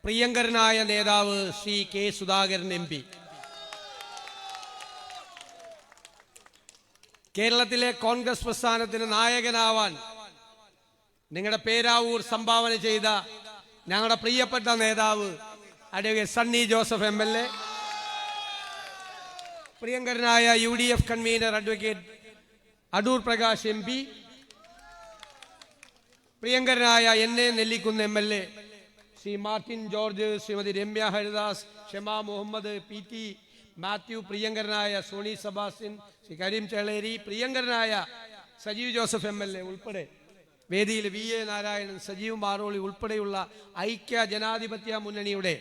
പ്രിയങ്കരനായ നേതാവ് ശ്രീ K സുധാകരൻ MP, കേരളത്തിലെ കോൺഗ്രസ് പ്രസ്ഥാനത്തിന് നായകനാവാൻ നിങ്ങളുടെ പേരാവൂർ സംഭാവന ചെയ്ത ഞങ്ങളുടെ പ്രിയപ്പെട്ട നേതാവ് അഡ്വക്കേറ്റ് സണ്ണി ജോസഫ് MLA, പ്രിയങ്കരനായ UDF convener advocate Adoor Prakash MP, പ്രിയങ്കരനായ NA Nellikkunnu MLA, Shri Martin George, Shrimati Ramya Haridas, Shema Muhammad, PT Mathew, പ്രിയങ്കരനായ സോണി സെബാസ്റ്റ്യൻ, ശ്രീ കരീം ചേളേരി, പ്രിയങ്കരനായ സജീവ് ജോസഫ് MLA ഉൾപ്പെടെ വേദിയിൽ VA നാരായണൻ, സജീവ് മാറോളി ഉൾപ്പെടെയുള്ള ഐക്യ ജനാധിപത്യ മുന്നണിയുടെ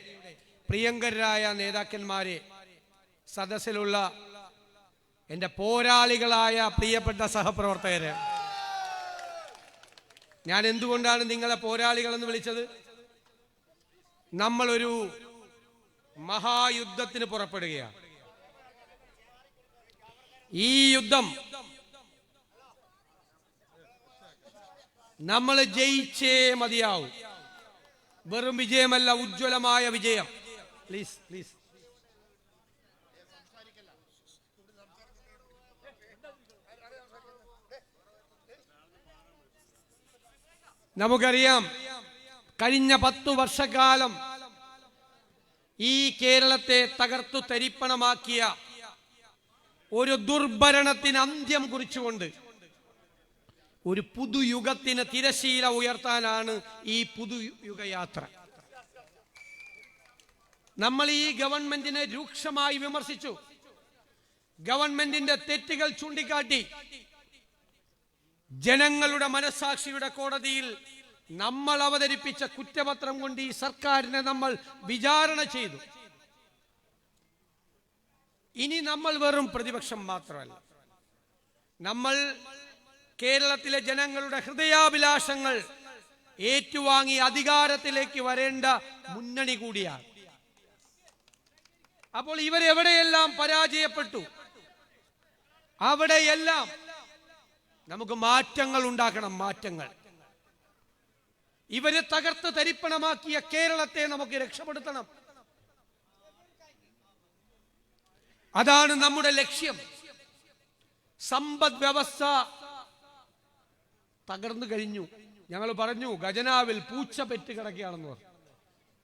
പ്രിയങ്കരായ നേതാക്കന്മാരെ, സദസ്സിലുള്ള എൻ്റെ പോരാളികളായ പ്രിയപ്പെട്ട സഹപ്രവർത്തകരെ, ഞാൻ എന്തുകൊണ്ടാണ് നിങ്ങളെ പോരാളികളെന്ന് വിളിച്ചത്? നമ്മളൊരു മഹായുദ്ധത്തിന് പുറപ്പെടുകയാണ്. ഈ യുദ്ധം നമ്മൾ ജയിച്ചേ മതിയാവും. വെറും വിജയമല്ല, ഉജ്ജ്വലമായ വിജയം. Please please. നമുക്കറിയാം, കഴിഞ്ഞ 10 വർഷക്കാലം ഈ കേരളത്തെ തകർത്തു തരിപ്പണമാക്കിയ ഒരു ദുർഭരണത്തിന് അന്ത്യം കുറിച്ചുകൊണ്ട് ഒരു പുതുയുഗത്തിന് തിരശീല ഉയർത്താനാണ് ഈ പുതുയുഗയാത്ര. നമ്മൾ ഈ ഗവൺമെന്റിനെ രൂക്ഷമായി വിമർശിച്ചു. ഗവൺമെന്റിന്റെ തെറ്റുകൾ ചൂണ്ടിക്കാട്ടി ജനങ്ങളുടെ മനസാക്ഷിയുടെ കോടതിയിൽ നമ്മൾ അവതരിപ്പിച്ച കുറ്റപത്രം കൊണ്ട് ഈ സർക്കാരിനെ നമ്മൾ വിചാരണ ചെയ്തു. ഇനി നമ്മൾ വെറും പ്രതിപക്ഷം മാത്രമല്ല, നമ്മൾ കേരളത്തിലെ ജനങ്ങളുടെ ഹൃദയാഭിലാഷങ്ങൾ ഏറ്റുവാങ്ങി അധികാരത്തിലേക്ക് വരേണ്ട മുന്നണി കൂടിയാണ്. അപ്പോൾ ഇവരെവിടെയെല്ലാം പരാജയപ്പെട്ടു, അവിടെയെല്ലാം നമുക്ക് മാറ്റങ്ങൾ ഉണ്ടാക്കണം. മാറ്റങ്ങൾ. ഇവരെ തകർത്ത് തരിപ്പണമാക്കിയ കേരളത്തെ നമുക്ക് രക്ഷപ്പെടുത്തണം. അതാണ് നമ്മുടെ ലക്ഷ്യം. സമ്പദ് വ്യവസ്ഥ തകർന്നു കഴിഞ്ഞു. ഞങ്ങൾ പറഞ്ഞു ഖജനാവിൽ പൂച്ച പെറ്റ് കിടക്കുകയാണെന്ന് പറഞ്ഞു.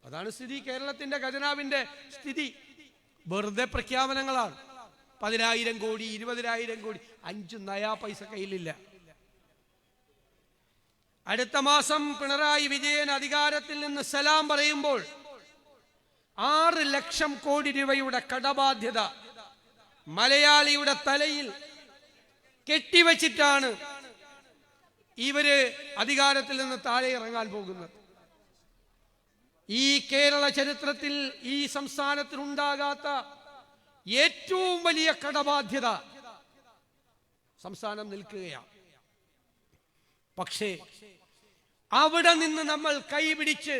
അതാണ് സ്ഥിതി. കേരളത്തിന്റെ ഖജനാവിന്റെ സ്ഥിതി വെറുതെ പ്രഖ്യാപനങ്ങളാണ്. 10,000 കോടി, 20,000 കോടി, 5 നയാ പൈസ കയ്യിലില്ല. അടുത്ത മാസം പിണറായി വിജയൻ അധികാരത്തിൽ നിന്ന് സലാം പറയുമ്പോൾ 6 ലക്ഷം കോടി രൂപയുടെ കടബാധ്യത മലയാളിയുടെ തലയിൽ കെട്ടിവെച്ചിട്ടാണ് ഇവര് അധികാരത്തിൽ നിന്ന് താഴെ ഇറങ്ങാൻ പോകുന്നത്. ഈ കേരള ചരിത്രത്തിൽ ഈ സംസ്ഥാനത്തിനുണ്ടാകാത്ത ഏറ്റവും വലിയ കടബാധ്യത സംസ്ഥാനം നിൽക്കുകയാണ്. പക്ഷേ അവിടെ നിന്ന് നമ്മൾ കൈപിടിച്ച്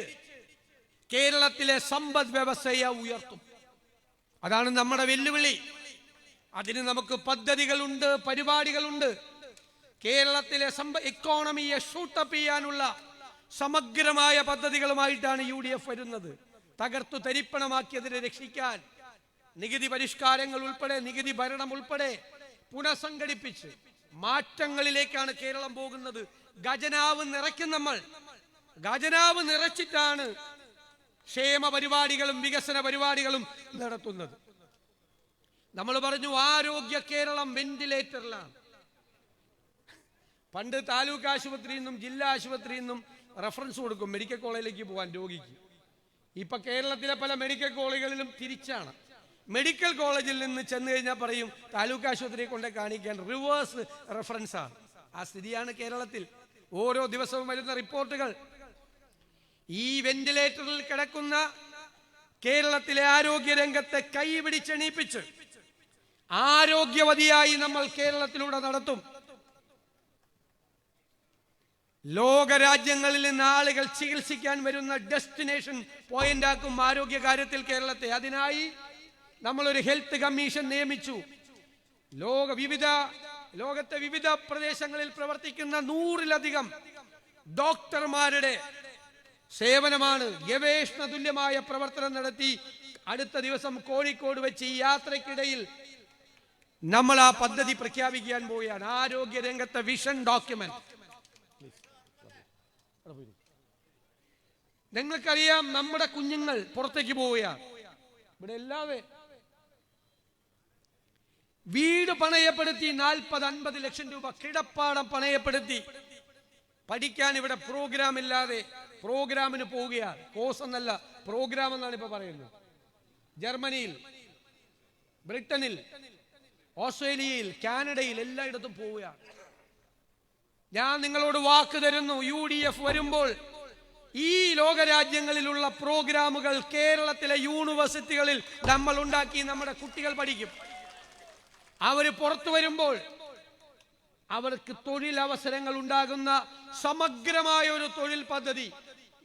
കേരളത്തിലെ സമ്പദ് വ്യവസ്ഥയെ ഉയർത്തും. അതാണ് നമ്മുടെ വെല്ലുവിളി. അതിന് നമുക്ക് പദ്ധതികളുണ്ട്, പരിപാടികളുണ്ട്. കേരളത്തിലെ ഇക്കോണമിയെ ഷൂട്ടപ്പ് ചെയ്യാനുള്ള സമഗ്രമായ പദ്ധതികളുമായിട്ടാണ് UDF വരുന്നത്. തകർത്തു തരിപ്പണമാക്കിയതിനെ രക്ഷിക്കാൻ നികുതി പരിഷ്കാരങ്ങൾ ഉൾപ്പെടെ, നികുതി ഭരണം ഉൾപ്പെടെ പുനഃസംഘടിപ്പിച്ച് മാറ്റങ്ങളിലേക്കാണ് കേരളം പോകുന്നത്. ഖജനാവ് നിറയ്ക്കും. നമ്മൾ ഖജനാവ് നിറച്ചിട്ടാണ് ക്ഷേമ പരിപാടികളും വികസന പരിപാടികളും നടത്തുന്നത്. നമ്മൾ പറഞ്ഞു ആരോഗ്യ കേരളം വെന്റിലേറ്ററിലാണ്. പണ്ട് താലൂക്ക് ആശുപത്രിയിൽ നിന്നും ജില്ലാ ആശുപത്രിയിൽ നിന്നും റെഫറൻസ് കൊടുക്കും മെഡിക്കൽ കോളേജിലേക്ക് പോകാൻ രോഗിക്ക്. ഇപ്പൊ കേരളത്തിലെ പല മെഡിക്കൽ കോളേജുകളിലും തിരിച്ചാണ്. മെഡിക്കൽ കോളേജിൽ നിന്ന് ചെന്ന് കഴിഞ്ഞാൽ പറയും താലൂക്ക് ആശുപത്രിയെ കൊണ്ട് കാണിക്കാൻ റിവേഴ്സ് റെഫറൻസ് ആണ്. ആ സ്ഥിതിയാണ് കേരളത്തിൽ. ഓരോ ദിവസവും വരുന്ന റിപ്പോർട്ടുകൾ. ഈ വെന്റിലേറ്ററിൽ കിടക്കുന്ന കേരളത്തിലെ ആരോഗ്യ രംഗത്തെ കൈപിടിച്ചെണീപ്പിച്ച് ആരോഗ്യവതിയായി നമ്മൾ കേരളത്തിലൂടെ നടത്തും. ലോകരാജ്യങ്ങളിൽ നിന്ന് ആളുകൾ ചികിത്സിക്കാൻ വരുന്ന ഡെസ്റ്റിനേഷൻ പോയിന്റ് ആക്കും ആരോഗ്യ കാര്യത്തിൽ കേരളത്തെ. അതിനായി നമ്മളൊരു ഹെൽത്ത് കമ്മീഷൻ നിയമിച്ചു. ലോകത്തെ വിവിധ പ്രദേശങ്ങളിൽ പ്രവർത്തിക്കുന്ന 100-ലധികം ഡോക്ടർമാരുടെ സേവനമാണ്. ഗവേഷണ തുല്യമായ പ്രവർത്തനം നടത്തി അടുത്ത ദിവസം കോഴിക്കോട് വെച്ച് ഈ യാത്രക്കിടയിൽ നമ്മൾ ആ പദ്ധതി പ്രഖ്യാപിക്കാൻ പോവുകയാണ്. ആരോഗ്യ രംഗത്തെ വിഷൻ ഡോക്യുമെന്റ്. നിങ്ങൾക്കറിയാം നമ്മുടെ കുഞ്ഞുങ്ങൾ പുറത്തേക്ക് പോവുകയാണ്. ഇവിടെ എല്ലാവരും വീട് പണയപ്പെടുത്തി 40-50 ലക്ഷം രൂപ കിടപ്പാടം പണയപ്പെടുത്തി പഠിക്കാൻ ഇവിടെ പ്രോഗ്രാം ഇല്ലാതെ പ്രോഗ്രാമിന് പോവുകയാണ്. കോഴ്സ് എന്നല്ല, പ്രോഗ്രാം എന്നാണ് ഇപ്പൊ പറയുന്നത്. ജർമ്മനിയിൽ, ബ്രിട്ടനിൽ, ഓസ്ട്രേലിയയിൽ, കാനഡയിൽ എല്ലായിടത്തും പോവുകയാണ്. ഞാൻ നിങ്ങളോട് വാക്ക് തരുന്നു, UDF വരുമ്പോൾ ഈ ലോകരാജ്യങ്ങളിലുള്ള പ്രോഗ്രാമുകൾ കേരളത്തിലെ യൂണിവേഴ്സിറ്റികളിൽ നമ്മൾ ഉണ്ടാക്കി നമ്മുടെ കുട്ടികൾ പഠിക്കും. അവര് പുറത്തു വരുമ്പോൾ അവർക്ക് തൊഴിലവസരങ്ങൾ ഉണ്ടാകുന്ന സമഗ്രമായ ഒരു തൊഴിൽ പദ്ധതി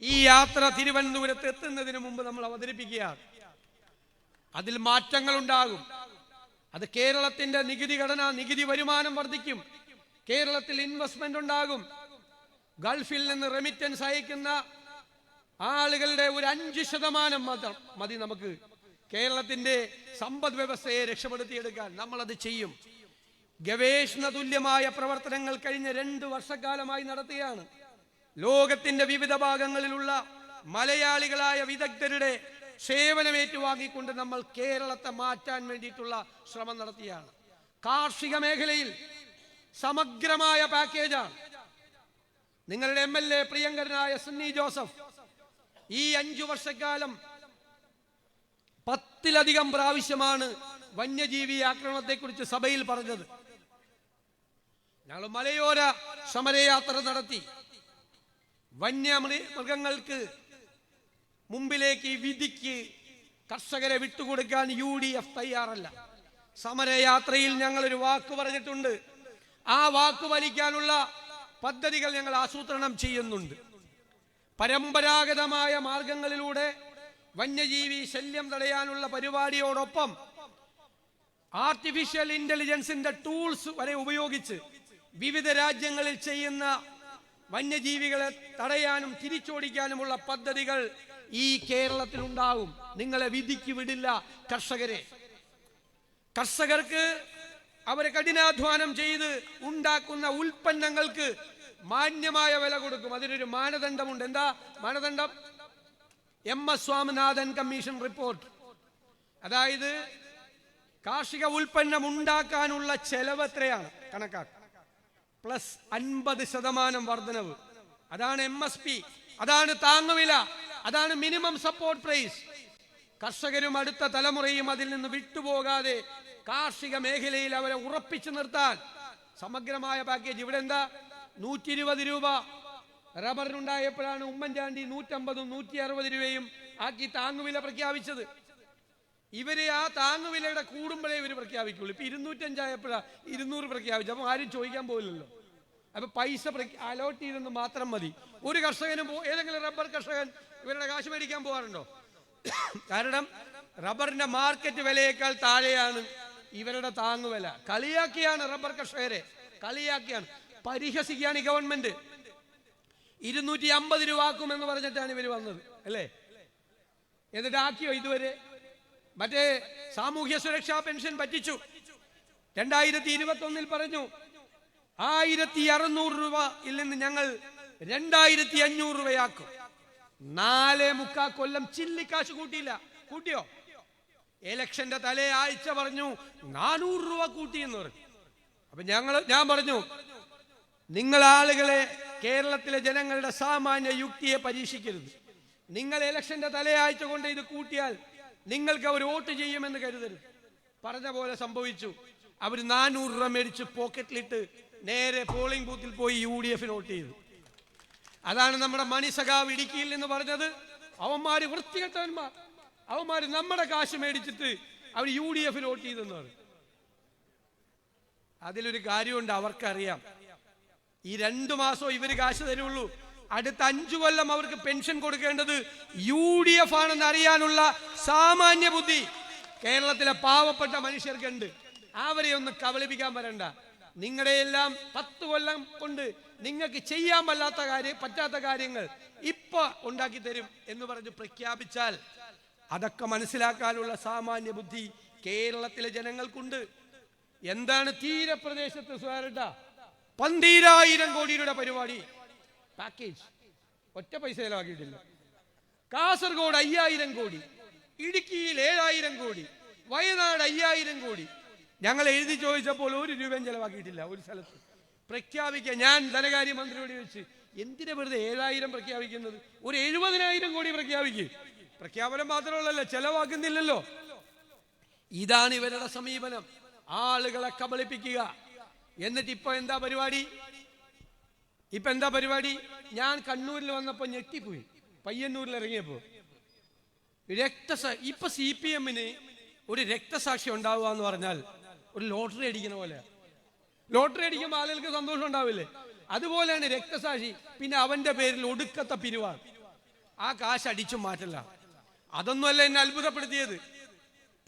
ഈ യാത്ര തിരുവനന്തപുരത്ത് എത്തുന്നതിന് മുമ്പ് നമ്മൾ അവതരിപ്പിക്കുകയാണ്. അതിൽ മാറ്റങ്ങൾ ഉണ്ടാകും. അത് കേരളത്തിന്റെ നികുതി ഘടന, നികുതി വരുമാനം വർദ്ധിക്കും. കേരളത്തിൽ ഇൻവെസ്റ്റ്മെന്റ് ഉണ്ടാകും. ഗൾഫിൽ നിന്ന് റെമിറ്റൻസ് അയക്കുന്ന ആളുകളുടെ ഒരു 5% മതി നമുക്ക് കേരളത്തിന്റെ സമ്പദ് വ്യവസ്ഥയെ രക്ഷപ്പെടുത്തിയെടുക്കാൻ. നമ്മളത് ചെയ്യും. ഗവേഷണ തുല്യമായ പ്രവർത്തനങ്ങൾ കഴിഞ്ഞ 2 വർഷക്കാലമായി നടത്തുകയാണ്. ലോകത്തിന്റെ വിവിധ ഭാഗങ്ങളിലുള്ള മലയാളികളായ വിദഗ്ധരുടെ സേവനമേറ്റുവാങ്ങിക്കൊണ്ട് നമ്മൾ കേരളത്തെ മാറ്റാൻ വേണ്ടിയിട്ടുള്ള ശ്രമം നടത്തിയാണ്. കാർഷിക മേഖലയിൽ സമഗ്രമായ പാക്കേജാണ്. നിങ്ങളുടെ MLA പ്രിയങ്കരനായ സണ്ണി ജോസഫ് ഈ 5 വർഷക്കാലം 10-ലധികം പ്രാവശ്യമാണ് വന്യജീവി ആക്രമണത്തെക്കുറിച്ച് സഭയിൽ പറഞ്ഞത്. ഞങ്ങൾ മലയോര സമരയാത്ര നടത്തി. വന്യമൃഗങ്ങൾക്ക് മുമ്പിലേക്ക് വിധിക്ക് കർഷകരെ വിട്ടുകൊടുക്കാൻ UDF തയ്യാറല്ല. സമരയാത്രയിൽ ഞങ്ങളൊരു വാക്ക് പറഞ്ഞിട്ടുണ്ട്. ആ വാക്ക് പാലിക്കാനുള്ള പദ്ധതികൾ ഞങ്ങൾ ആസൂത്രണം ചെയ്യുന്നുണ്ട്. പരമ്പരാഗതമായ മാർഗങ്ങളിലൂടെ വന്യജീവി ശല്യം തടയാനുള്ള പരിപാടിയോടൊപ്പം ആർട്ടിഫിഷ്യൽ ഇന്റലിജൻസിന്റെ ടൂൾസ് വരെ ഉപയോഗിച്ച് വിവിധ രാജ്യങ്ങളിൽ ചെയ്യുന്ന വന്യജീവികളെ തടയാനും തിരിച്ചോടിക്കാനുമുള്ള പദ്ധതികൾ ഈ കേരളത്തിൽ ഉണ്ടാകും. നിങ്ങളെ വിധിക്ക് വിടില്ല കർഷകരെ. കർഷകർക്ക് അവരെ കഠിനാധ്വാനം ചെയ്ത് ഉണ്ടാക്കുന്ന ഉൽപ്പന്നങ്ങൾക്ക് മാന്യമായ വില കൊടുക്കും. അതിനൊരു മാനദണ്ഡമുണ്ട്. എന്താ മാനദണ്ഡം? MS Swaminathan commission report. അതായത് കാർഷിക ഉൽപ്പന്നം ഉണ്ടാക്കാനുള്ള ചെലവ് എത്രയാണ് കണക്കാക്കുക, പ്ലസ് 50% വർധനവ്. അതാണ് MSP, അതാണ് താങ്ങുവില, അതാണ് മിനിമം സപ്പോർട്ട് പ്രൈസ്. കർഷകരും അടുത്ത തലമുറയും അതിൽ നിന്ന് വിട്ടുപോകാതെ കാർഷിക മേഖലയിൽ അവരെ ഉറപ്പിച്ചു നിർത്താൻ സമഗ്രമായ പാക്കേജ്. ഇവിടെ എന്താ 120 രൂപ റബ്ബറിനുണ്ടായപ്പോഴാണ് ഉമ്മൻചാണ്ടി 150, 160 രൂപയും ആക്കി താങ്ങുവില പ്രഖ്യാപിച്ചത്. ഇവര് ആ താങ്ങുവിലയുടെ കൂടുമ്പോഴേ ഇവർ പ്രഖ്യാപിക്കുള്ളൂ. ഇപ്പൊ 205 ആയപ്പോഴാണ് 200 പ്രഖ്യാപിച്ചു. അപ്പൊ ആരും ചോദിക്കാൻ പോകില്ലല്ലോ. അപ്പൊ പൈസ അലോട്ട് ചെയ്തെന്ന് മാത്രം മതി. ഒരു കർഷകനും ഏതെങ്കിലും റബ്ബർ കർഷകൻ ഇവരുടെ കാശ് മേടിക്കാൻ പോകാറുണ്ടോ? കാരണം റബ്ബറിന്റെ മാർക്കറ്റ് വിലയേക്കാൾ താഴെയാണ് ഇവരുടെ താങ്ങുവില. കളിയാക്കിയാണ് റബ്ബർ കർഷകരെ, കളിയാക്കിയാണ്, പരിഹസിക്കുകയാണ് ഈ ഗവൺമെന്റ്. 250 രൂപ ആക്കുമെന്ന് പറഞ്ഞിട്ടാണ് ഇവർ വന്നത് അല്ലേ? എന്നിട്ട് ആക്കിയോ ഇതുവരെ? മറ്റേ സാമൂഹ്യ സുരക്ഷാ പെൻഷൻ പറ്റിച്ചു. 2021 പറഞ്ഞു 1600 രൂപയിൽ നിന്ന് ഞങ്ങൾ 2500 രൂപയാക്കും. 4.25 കൊല്ലം ചില്ലിക്കാശ് കൂട്ടിയില്ല. കൂട്ടിയോ? ഇലക്ഷന്റെ തലേ ആഴ്ച പറഞ്ഞു 400 രൂപ കൂട്ടി എന്ന് പറഞ്ഞു. അപ്പൊ ഞാൻ പറഞ്ഞു, നിങ്ങൾ ആളുകളെ, കേരളത്തിലെ ജനങ്ങളുടെ സാമാന്യ യുക്തിയെ പരീക്ഷിക്കരുത്. നിങ്ങൾ ഇലക്ഷന്റെ തലേ ആഴ്ച കൊണ്ട് ഇത് കൂട്ടിയാൽ നിങ്ങൾക്ക് അവർ വോട്ട് ചെയ്യുമെന്ന് കരുതരുത്. പറഞ്ഞ പോലെ സംഭവിച്ചു. അവർ 400 രൂപ മേടിച്ച് പോക്കറ്റിലിട്ട് നേരെ പോളിംഗ് ബൂത്തിൽ പോയി UDF വോട്ട് ചെയ്തു. അതാണ് നമ്മുടെ മണിസഖാവ് ഇടുക്കിയിൽ നിന്ന് പറഞ്ഞത്. അവന്മാര് വൃത്തികെട്ടവന്മാർ, അവന്മാര് നമ്മുടെ കാശ് മേടിച്ചിട്ട് അവർ UDF വോട്ട് ചെയ്തെന്ന് പറഞ്ഞു. അതിലൊരു കാര്യമുണ്ട്, അവർക്കറിയാം ഈ 2 മാസം ഇവര് കാശ് തരുള്ളൂ. അടുത്ത 5 കൊല്ലം അവർക്ക് പെൻഷൻ കൊടുക്കേണ്ടത് UDF ആണെന്ന് അറിയാനുള്ള സാമാന്യ ബുദ്ധി കേരളത്തിലെ പാവപ്പെട്ട മനുഷ്യർക്കുണ്ട്. അവരെ ഒന്ന് കബളിപ്പിക്കാൻ വരണ്ട. നിങ്ങളുടെ എല്ലാം 10 കൊല്ലം കൊണ്ട് നിങ്ങൾക്ക് ചെയ്യാൻ പറ്റാത്ത കാര്യങ്ങൾ ഇപ്പൊ ഉണ്ടാക്കി തരും എന്ന് പറഞ്ഞ് പ്രഖ്യാപിച്ചാൽ അതൊക്കെ മനസ്സിലാക്കാനുള്ള സാമാന്യ ബുദ്ധി കേരളത്തിലെ ജനങ്ങൾക്കുണ്ട്. എന്താണ് തീരപ്രദേശത്ത് സുധാരട്ട 12,000 കോടി രൂപയുടെ പരിപാടി പാക്കേജ്, ഒറ്റ പൈസ ചെലവാക്കിയിട്ടില്ല. കാസർഗോഡ് 5000 കോടി, ഇടുക്കിയിൽ 7000 കോടി, വയനാട് 5000 കോടി. ഞങ്ങൾ എഴുതി ചോദിച്ചപ്പോൾ 1 രൂപയും ചെലവാക്കിയിട്ടില്ല ഒരു സ്ഥലത്ത്. പ്രഖ്യാപിക്കുക, ഞാൻ ധനകാര്യമന്ത്രിയോട് ചോദിച്ച് എന്തിനാ വെറുതെ 7000 പ്രഖ്യാപിക്കുന്നത്? ഒരു 70,000 കോടി പ്രഖ്യാപിക്കുക. പ്രഖ്യാപനം മാത്രമല്ലല്ലോ, ചെലവാക്കുന്നില്ലല്ലോ. ഇതാണ് ഇവരുടെ സമീപനം, ആളുകളെ കബളിപ്പിക്കുക. എന്നിട്ട് ഇപ്പൊ എന്താ പരിപാടി? ഞാൻ കണ്ണൂരിൽ വന്നപ്പോ ഞെട്ടിപ്പോയി. പയ്യന്നൂരിൽ ഇറങ്ങിയപ്പോ ഇപ്പൊ CPM-ന് ഒരു രക്തസാക്ഷി ഉണ്ടാവുക എന്ന് പറഞ്ഞാൽ ഒരു ലോട്ടറി അടിക്കുന്ന പോലെ. ലോട്ടറി അടിക്കുമ്പോൾ ആളുകൾക്ക് സന്തോഷം ഉണ്ടാവില്ലേ? അതുപോലെയാണ് രക്തസാക്ഷി. പിന്നെ അവന്റെ പേരിൽ ഒടുക്കത്തെ പിരിവാണ്. ആ കാശ് അടിച്ചു മാറ്റല്ല. അതൊന്നുമല്ല എന്നെ അത്ഭുതപ്പെടുത്തിയത്.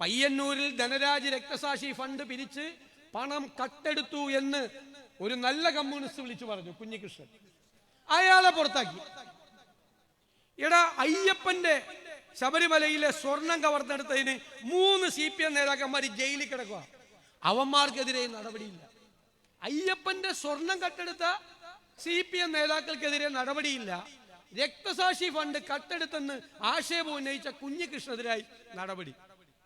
പയ്യന്നൂരിൽ ധനരാജ് രക്തസാക്ഷി ഫണ്ട് പിരിച്ച് പണം കട്ടെടുത്തു എന്ന് ഒരു നല്ല കമ്മ്യൂണിസ്റ്റ് വിളിച്ചു പറഞ്ഞു, കുഞ്ഞികൃഷ്ണൻ. അയാളെ പുറത്താക്കി. എടാ, അയ്യപ്പന്റെ ശബരിമലയിലെ സ്വർണം കവർന്നെടുത്തതിന് 3 CPM നേതാക്കന്മാർ ജയിലിൽ കിടക്കുക. അവന്മാർക്കെതിരെ നടപടിയില്ല. അയ്യപ്പന്റെ സ്വർണം കട്ടെടുത്ത CPM നേതാക്കൾക്കെതിരെ നടപടിയില്ല. രക്തസാക്ഷി ഫണ്ട് കട്ടെടുത്തെന്ന് ആക്ഷേപം ഉന്നയിച്ച കുഞ്ഞികൃഷ്ണനെതിരായി നടപടി.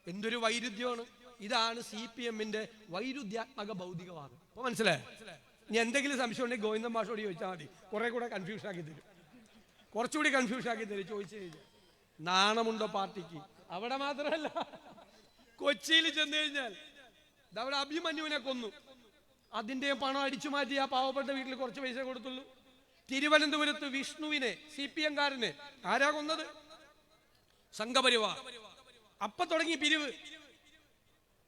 എന്തൊരു വൈരുദ്ധ്യമാണ്! ഇതാണ് CPM-ന്റെ വൈരുദ്ധ്യാത്മക ഭൗതികവാദം. അപ്പൊ മനസ്സിലായോ? ഇനി എന്തെങ്കിലും സംശയം ഉണ്ടെങ്കിൽ ഗോവിന്ദൻ മാഷോട് ചോദിച്ചാൽ മതി. കുറെ കൂടെ കൺഫ്യൂഷൻ ആക്കി തരും, കുറച്ചുകൂടി കൺഫ്യൂഷൻ ആക്കി തരും. ചോദിച്ചു കഴിഞ്ഞാൽ നാണമുണ്ടോ പാർട്ടിക്ക്? അവിടെ മാത്രമല്ല, കൊച്ചിയിൽ ചെന്ന് കഴിഞ്ഞാൽ അവിടെ അഭിമന്യുവിനെ കൊന്നു. അതിന്റെ പണം അടിച്ചു മാറ്റി ആ പാവപ്പെട്ട വീട്ടിൽ കുറച്ച് പൈസ കൊടുത്തുള്ളൂ. തിരുവനന്തപുരത്ത് വിഷ്ണുവിനെ, CPM-കാരനെ ആരാ കൊന്നത്? സംഘപരിവാർ. അപ്പൊ തുടങ്ങി പിരിവ്.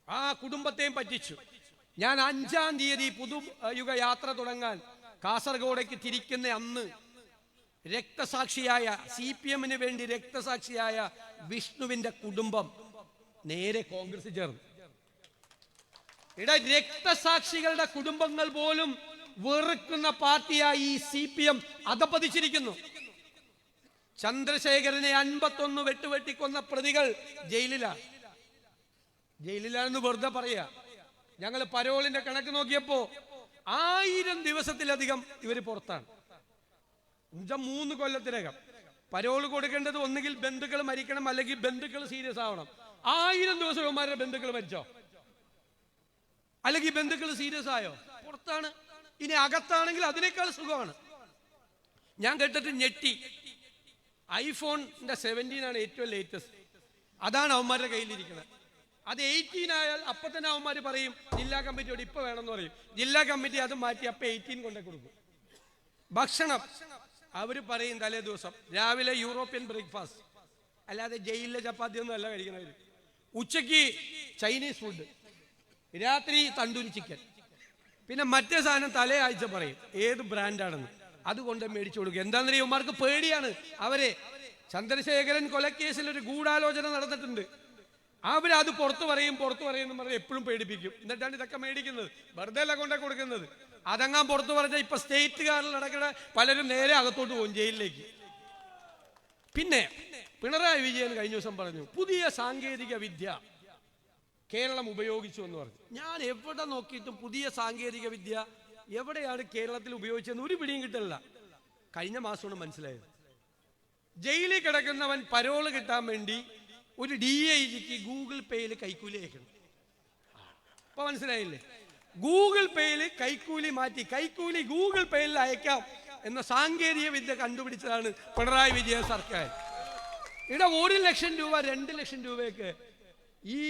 ആ കുടുംബത്തെയും പറ്റിച്ചു. ഞാൻ 5-ാം തീയതി പുതുയുഗ യാത്ര തുടങ്ങാൻ കാസർഗോഡേക്ക് തിരിക്കുന്ന അന്ന് രക്തസാക്ഷിയായ, CPM-ന് വേണ്ടി രക്തസാക്ഷിയായ വിഷ്ണുവിന്റെ കുടുംബം നേരെ കോൺഗ്രസ് ചേർന്നു. രക്തസാക്ഷികളുടെ കുടുംബങ്ങൾ പോലും വെറുക്കുന്ന പാർട്ടിയായി ഈ CPM അധപ്പതിച്ചിരിക്കുന്നു. ചന്ദ്രശേഖരനെ 51 വെട്ടുവെട്ടിക്കൊന്ന പ്രതികൾ ജയിലിലാണ്. ജയിലിലാണെന്ന് വെറുതെ പറയാ. ഞങ്ങൾ പരോളിന്റെ കണക്ക് നോക്കിയപ്പോ 1000 ദിവസത്തിലധികം ഇവര് പുറത്താണ്. 3 കൊല്ലത്തിനകം പരോൾ കൊടുക്കേണ്ടത് ഒന്നുകിൽ ബന്ധുക്കൾ മരിക്കണം, അല്ലെങ്കിൽ ബന്ധുക്കൾ സീരിയസ് ആവണം. 1000 ദിവസം ഇവന്മാരുടെ ബന്ധുക്കൾ മരിച്ചോ, അല്ലെങ്കിൽ ബന്ധുക്കൾ സീരിയസ് ആയോ? പുറത്താണ്. ഇനി അകത്താണെങ്കിൽ അതിനേക്കാൾ സുഖമാണ്. ഞാൻ കേട്ടിട്ട് ഞെട്ടി. iPhone 17 ആണ് ഏറ്റവും ലേറ്റസ്റ്റ്. അതാണ് അവന്മാരുടെ കയ്യിലിരിക്കുന്നത്. അത് 18 ആയാൽ അപ്പൊ തന്നെ അവന്മാർ പറയും ജില്ലാ കമ്മിറ്റിയോട് ഇപ്പൊ വേണമെന്ന് പറയും. ജില്ലാ കമ്മിറ്റി അത് മാറ്റി അപ്പൊ 18 കൊണ്ടേ കൊടുക്കും. ഭക്ഷണം അവര് പറയും തലേ ദിവസം രാവിലെ യൂറോപ്യൻ ബ്രേക്ക്ഫാസ്റ്റ്, അല്ലാതെ ജയിലിലെ ചപ്പാത്തി ഒന്നും അല്ല കഴിക്കുന്നവര്. ഉച്ചയ്ക്ക് ചൈനീസ് ഫുഡ്, രാത്രി തണ്ടൂരി ചിക്കൻ, പിന്നെ മറ്റേ സാധനം തലേ ആഴ്ച പറയും ഏത് ബ്രാൻഡാണെന്ന്, അതുകൊണ്ട് മേടിച്ചു കൊടുക്കുക. എന്താണെന്ന് ഇവന്മാർക്ക് പേടിയാണ്. അവരെ ചന്ദ്രശേഖരൻ കൊലക്കേസിൽ ഒരു ഗൂഢാലോചന നടന്നിട്ടുണ്ട്. അവരത് പുറത്തു പറയും എന്ന് പറഞ്ഞ് എപ്പോഴും പേടിപ്പിക്കും. എന്നിട്ടാണ് ഇതൊക്കെ മേടിക്കുന്നത്, വെറുതെ അല്ല കൊണ്ടേ കൊടുക്കുന്നത്. അതങ്ങാൻ പുറത്തു പറഞ്ഞാൽ ഇപ്പൊ സ്റ്റേറ്റുകാരിൽ നടക്കുന്ന പലരും നേരെ അകത്തോട്ട് പോകും, ജയിലിലേക്ക്. പിന്നെ പിണറായി വിജയൻ കഴിഞ്ഞ ദിവസം പറഞ്ഞു പുതിയ സാങ്കേതിക വിദ്യ കേരളം ഉപയോഗിച്ചു എന്ന് പറഞ്ഞു. ഞാൻ എവിടെ നോക്കിയിട്ടും പുതിയ സാങ്കേതിക വിദ്യ എവിടെയാണ് കേരളത്തിൽ ഉപയോഗിച്ചതെന്ന് ഒരു പിടിയും കിട്ടില്ല. കഴിഞ്ഞ മാസമാണ് മനസ്സിലായത്. ജയിലിൽ കിടക്കുന്നവൻ പരോള് കിട്ടാൻ വേണ്ടി ഒരു DIGക്ക് ഗൂഗിൾ പേയിൽ കൈക്കൂലി അയക്കണം. അപ്പൊ മനസ്സിലായില്ലേ? ഗൂഗിൾ പേയിൽ കൈക്കൂലി മാറ്റി കൈക്കൂലി ഗൂഗിൾ പേയിൽ അയക്കാം എന്ന സാങ്കേതിക വിദ്യ കണ്ടുപിടിച്ചതാണ് പിണറായി വിജയൻ സർക്കാർ. ഇവിടെ 1 ലക്ഷം രൂപ 2 ലക്ഷം രൂപയൊക്കെ ഈ